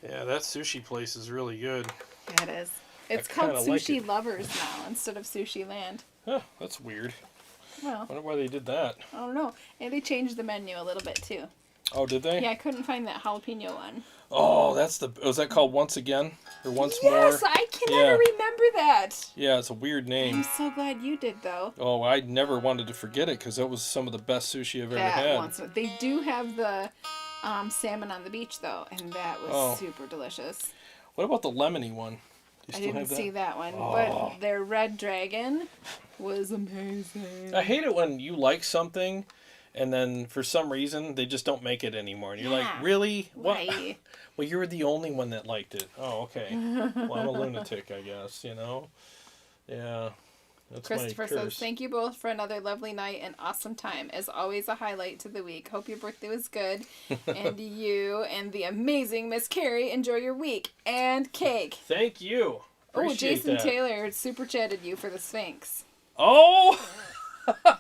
Yeah, that sushi place is really good. Yeah, it is. It's called Sushi Lovers now instead of Sushi Land. Huh, that's weird. Well, I wonder why they did that. I don't know. And they changed the menu a little bit, too. Oh, did they? Yeah, I couldn't find that jalapeno one. Oh, was that called Once Again? Or Once More? Yes, I can never remember that. Yeah, it's a weird name. I'm so glad you did, though. Oh, I never wanted to forget it because that was some of the best sushi I've ever had. They do have the salmon on the beach, though, and that was super delicious. What about the lemony one? I didn't see that one, but their red dragon was amazing. I hate it when you like something and then for some reason they just don't make it anymore. And you're like, really? What? Why? Well, you were the only one that liked it. Oh, okay. Well, I'm a lunatic, I guess, you know? Yeah. That's Christopher my curse. says, thank you both for another lovely night and awesome time. As always, a highlight to the week. Hope your birthday was good. And you and the amazing Miss Carrie enjoy your week. And cake. Thank you. Appreciate Jason that. Taylor super chatted you for the Sphinx. Oh!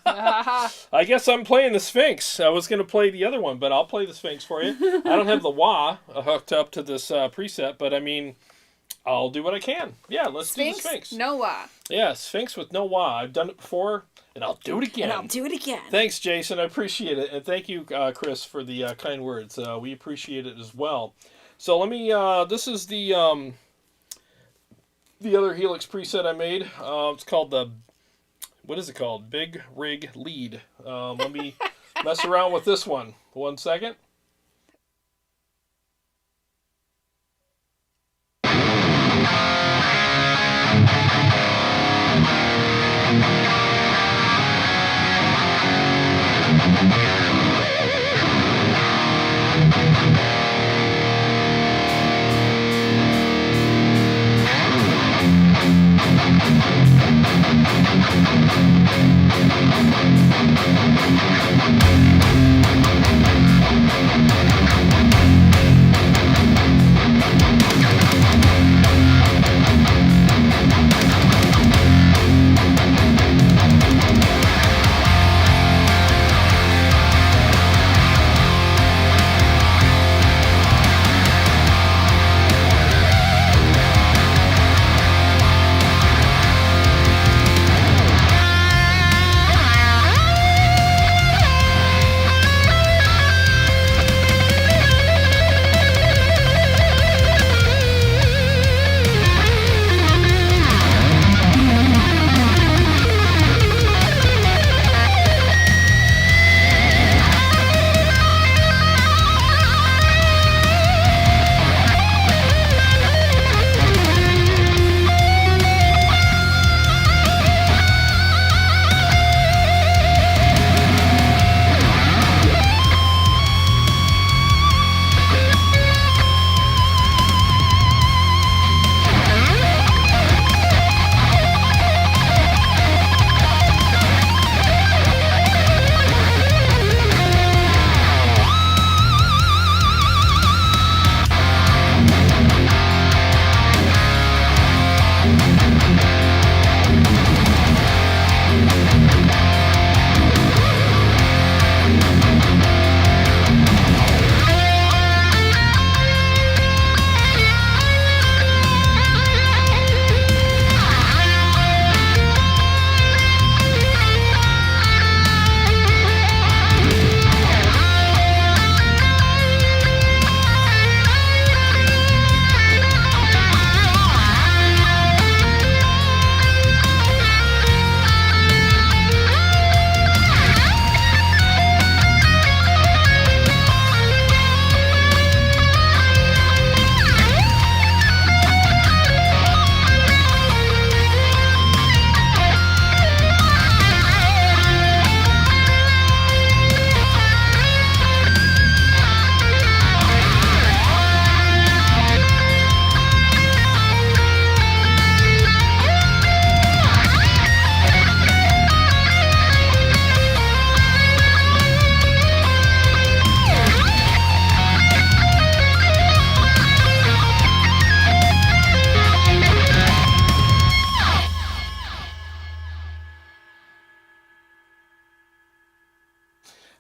I guess I'm playing the Sphinx. I was going to play the other one, but I'll play the Sphinx for you. I don't have the wah hooked up to this preset, but I mean, I'll do what I can. Yeah, let's do the Sphinx. No wah. Yeah, Sphinx with no wah. I've done it before, and I'll do it again. Thanks, Jason. I appreciate it. And thank you, Chris, for the kind words. We appreciate it as well. So let me, this is the other Helix preset I made. It's called what is it called? Big Rig Lead. Let me mess around with this one. 1 second.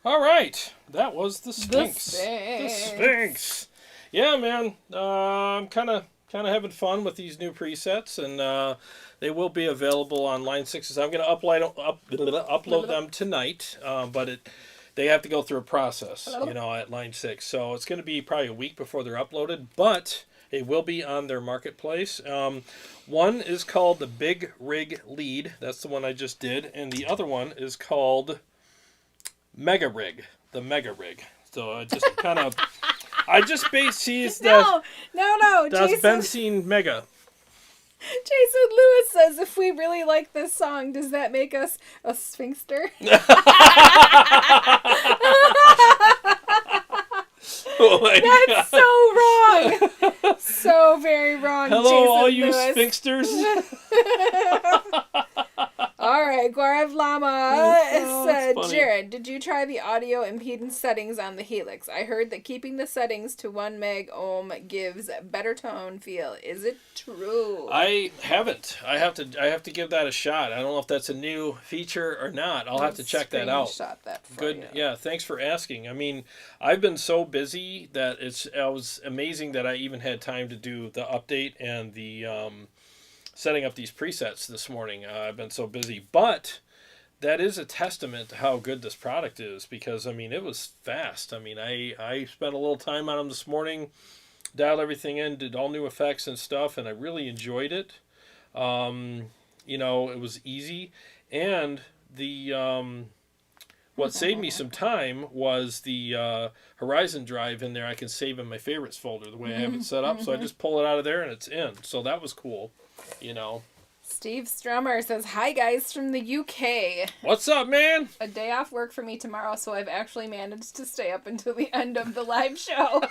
All right, that was the Sphinx. The Sphinx. Yeah, man. I'm kind of having fun with these new presets, and they will be available on Line 6's. I'm going to upload them tonight, but they have to go through a process, at line 6. So it's going to be probably a week before they're uploaded, but it will be on their marketplace. One is called the Big Rig Lead. That's the one I just did. And the other one is called Mega Rig. The Mega Rig. So I just kind of... I just based No. Das Jason. Benzene Mega. Jason Lewis says, if we really like this song, does that make us a sphinxter? Oh That's so wrong. So very wrong. Hello, Jason all you Lewis. sphinxters. All right, Guarav Lama Oh, said, that's funny. Jarrod, did you try the audio impedance settings on the Helix? I heard that keeping the settings to 1 meg ohm gives better tone feel. Is it true? I haven't. I have to give that a shot. I don't know if that's a new feature or not. I'll have to check that out. Screenshot that for Good. you. Yeah, thanks for asking. I mean, I've been so busy that it was amazing that I even had time to do the update and the setting up these presets this morning. I've been so busy, but that is a testament to how good this product is, because I mean, it was fast. I mean, I spent a little time on them this morning, dialed everything in, did all new effects and stuff, and I really enjoyed it. It was easy, and the what saved me some time was the Horizon drive in there. I can save in my favorites folder the way I have it set up, so I just pull it out of there and it's in. So that was cool. Steve Strummer says, hi guys from the UK. What's up, man? A day off work for me tomorrow, so I've actually managed to stay up until the end of the live show.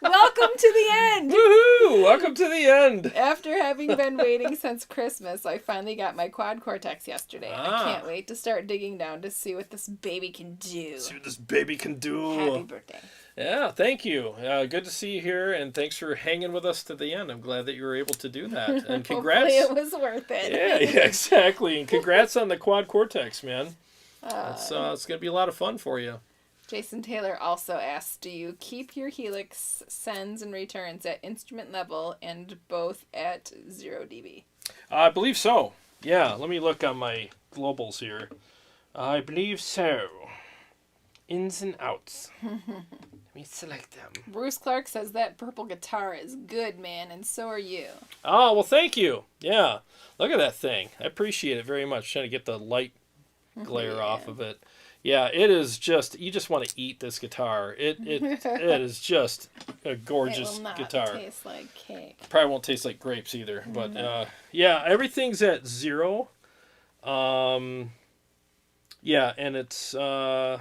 Welcome to the end! Woohoo! Welcome to the end. After having been waiting since Christmas, I finally got my quad cortex yesterday. I can't wait to start digging down to see what this baby can do. See what this baby can do. Happy birthday. Yeah, thank you. Good to see you here, and thanks for hanging with us to the end. I'm glad that you were able to do that. And congrats. Hopefully it was worth it. Yeah, exactly. And congrats on the quad cortex, man. It's going to be a lot of fun for you. Jason Taylor also asks, do you keep your Helix sends and returns at instrument level and both at 0 dB? I believe so. Yeah, let me look on my globals here. I believe so. Ins and outs. Let me select them. Bruce Clark says that purple guitar is good, man, and so are you. Oh, well, thank you. Yeah, look at that thing. I appreciate it very much. Trying to get the light glare off of it. Yeah, it is just, you just want to eat this guitar. It is just a gorgeous It will not guitar. taste like cake. Probably won't taste like grapes either. But yeah, everything's at 0. Yeah, and it's I'm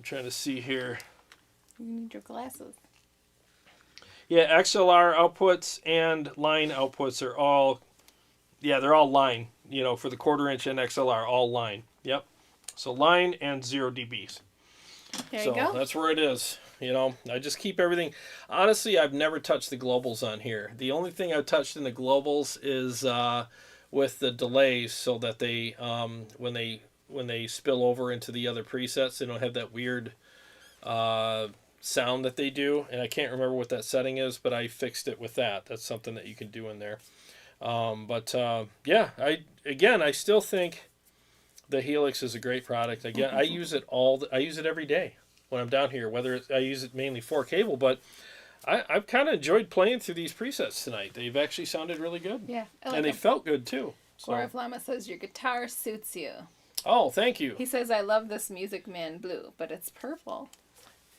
trying to see here. You need your glasses. Yeah, XLR outputs and line outputs are all, they're all line, for the 1/4 inch and XLR, all line. Yep. So line and 0 dBs. There you go. That's where it is. I just keep everything. Honestly, I've never touched the globals on here. The only thing I've touched in the globals is with the delays, so that they, when they spill over into the other presets, they don't have that weird sound that they do. And I can't remember what that setting is, but I fixed it with that. That's something that you can do in there. Yeah, I still think the Helix is a great product. Again, I use it I use it every day when I'm down here, whether I use it mainly for cable, but I've kind of enjoyed playing through these presets tonight. They've actually sounded really good. Yeah, I like and they them. felt good too. So. Gaurav Lama says your guitar suits you. Oh, thank you. He says, I love this Music Man blue, but it's purple.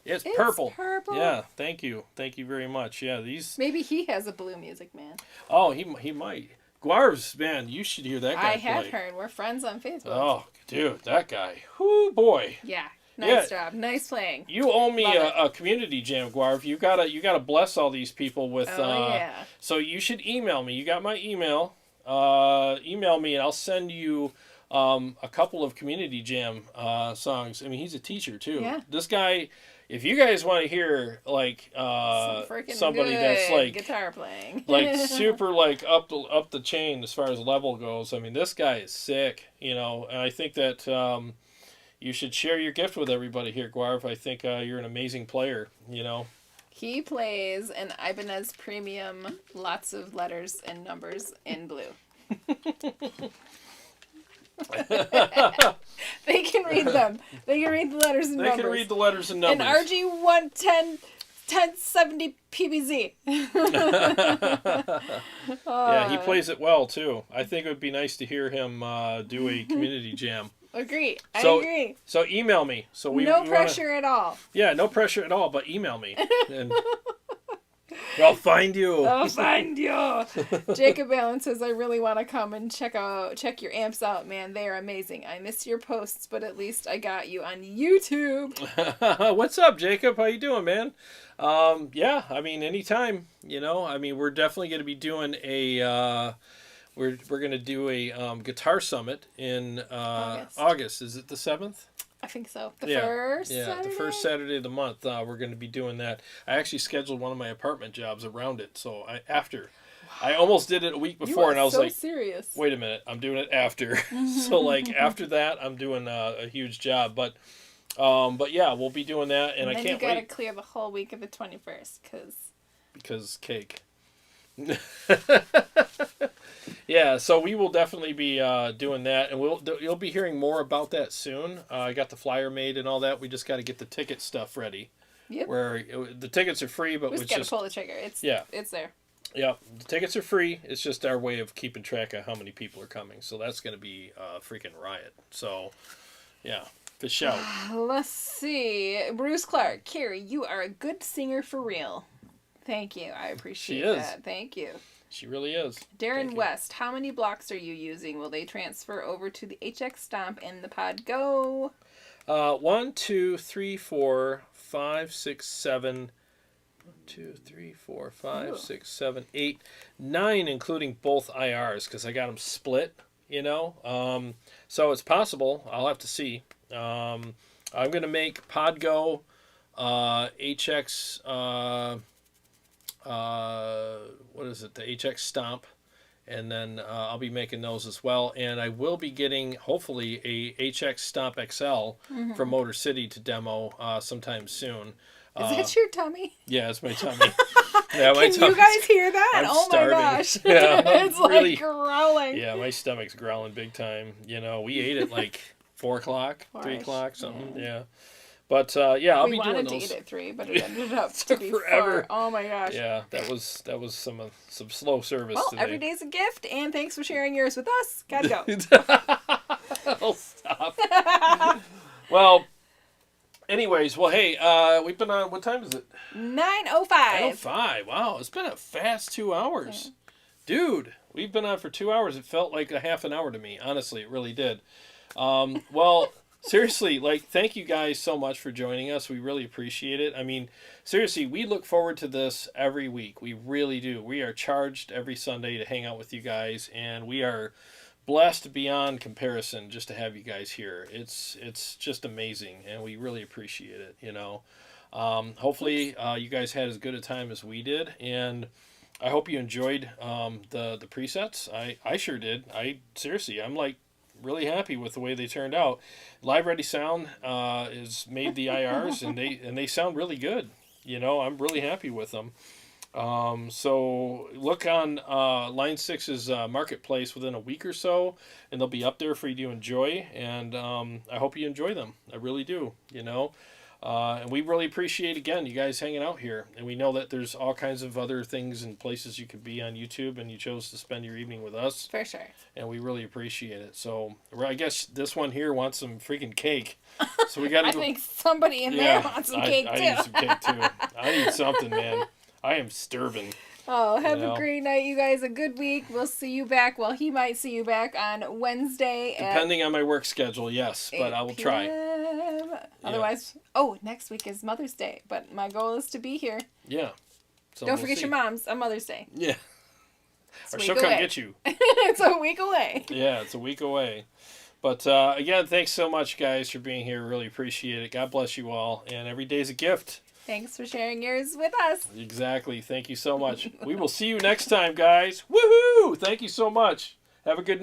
It's purple. Purple. Yeah, thank you. Thank you very much. Yeah, these... Maybe he has a blue Music Man. Oh, he might. Guarv's, man, you should hear that guy I have play. heard. We're friends on Facebook. Oh, dude, that guy. Whoo, boy. Yeah. Nice job. Nice playing. You owe me Love a community jam, Guarv. You gotta bless all these people with. yeah. So you should email me. You got my email. Email me and I'll send you a couple of community jam songs. I mean, he's a teacher too. Yeah. This guy. If you guys want to hear like somebody that's like guitar playing, like super like up the chain as far as level goes, I mean, this guy is sick. And I think that. You should share your gift with everybody here, Guarv. I think you're an amazing player, He plays an Ibanez Premium, lots of letters and numbers in blue. They can read them. They can read the letters and numbers. They can read the letters and numbers. And RG110 1070 PBZ. Yeah, he plays it well too. I think it would be nice to hear him do a community jam. Agree. I So- agree. So email me. So we No we pressure at all. Yeah, no pressure at all. But email me, and I'll find you. I'll find you. Jacob Allen says, I really want to come and check your amps out, man. They are amazing. I miss your posts, but at least I got you on YouTube. What's up, Jacob? How you doing, man? Yeah, I mean, anytime. You know, I mean, we're definitely going to be doing a. We're going to do a guitar summit in August. Is it the 7th? I think so. The Saturday? first Saturday of the month. We're going to be doing that. I actually scheduled one of my apartment jobs around it. So I almost did it a week before, and I was so like, serious. wait a minute, I'm doing it after. So like after that, I'm doing a huge job. But yeah, we'll be doing that, and I then can't you gotta wait clear the whole week of the 21st, because cake. Yeah, so we will definitely be doing that, and you'll be hearing more about that soon. I got the flyer made and all that. We just got to get the ticket stuff ready. Yep. Where the tickets are free, but we just gotta pull the trigger. It's there. Yeah, the tickets are free. It's just our way of keeping track of how many people are coming. So that's going to be a freaking riot. So, yeah, for sure. Let's see. Bruce Clark, Carrie, you are a good singer for real. Thank you. I appreciate that. Thank you. She really is. Darren West, how many blocks are you using? Will they transfer over to the HX Stomp and the Pod Go? 1, 2, 3, 4, 5, 6, 7. 1, 2, 3, 4, 5, 6, 7, 8, 9, including both IRs, because I got them split, you know. So it's possible. I'll have to see. I'm going to make Podgo, HX, what is it? The HX Stomp. And then I'll be making those as well. And I will be getting, hopefully, a HX Stomp XL from Motor City to demo sometime soon. Is that your tummy? Yeah, it's my tummy. Yeah, my Can you guys hear that? I'm oh starving. my gosh. Yeah, it's really, like growling. Yeah, my stomach's growling big time. You know, we ate at like 4 o'clock, 3 o'clock, something. Yeah. But yeah, I'll be doing those. We wanted to eat at 3, but it ended up to be forever. 4. Oh my gosh. Yeah, that was some slow service well, today. every day's a gift, and thanks for sharing yours with us. Gotta go. Oh, stop. Well, anyways, well, hey, we've been on, what time is it? 9:05. 9:05. Wow, it's been a fast 2 hours. Yeah. Dude, we've been on for 2 hours. It felt like a half an hour to me. Honestly, it really did. Well, seriously, like, thank you guys so much for joining us. We really appreciate it. I mean, seriously, we look forward to this every week. We really do. We are charged every Sunday to hang out with you guys, and we are blessed beyond comparison just to have you guys here. It's just amazing, and we really appreciate it, you know. Hopefully, you guys had as good a time as we did, and I hope you enjoyed the presets. I sure did. Seriously, I'm like really happy with the way they turned out. Live Ready Sound is made the IRs, and they sound really good. You know, I'm really happy with them. So look on Line 6's marketplace within a week or so, and they'll be up there for you to enjoy. And I hope you enjoy them. I really do. You know. And we really appreciate, again, you guys hanging out here. And we know that there's all kinds of other things and places you could be on YouTube, and you chose to spend your evening with us. For sure. And we really appreciate it. So I guess this one here wants some freaking cake. So we got to I think somebody in there wants some cake, too. I need some cake, too. I need something, man. I am starving. Oh, have a great night, you guys. A good week. We'll see you back. Well, he might see you back on Wednesday. Depending on my work schedule, yes. But I will try. Otherwise, next week is Mother's Day. But my goal is to be here. Yeah. So Don't forget your moms on Mother's Day. Yeah. Or she'll come get you. It's a week away. Yeah, it's a week away. But again, thanks so much, guys, for being here. Really appreciate it. God bless you all. And every day's a gift. Thanks for sharing yours with us. Exactly. Thank you so much. We will see you next time, guys. Woohoo! Thank you so much. Have a good night.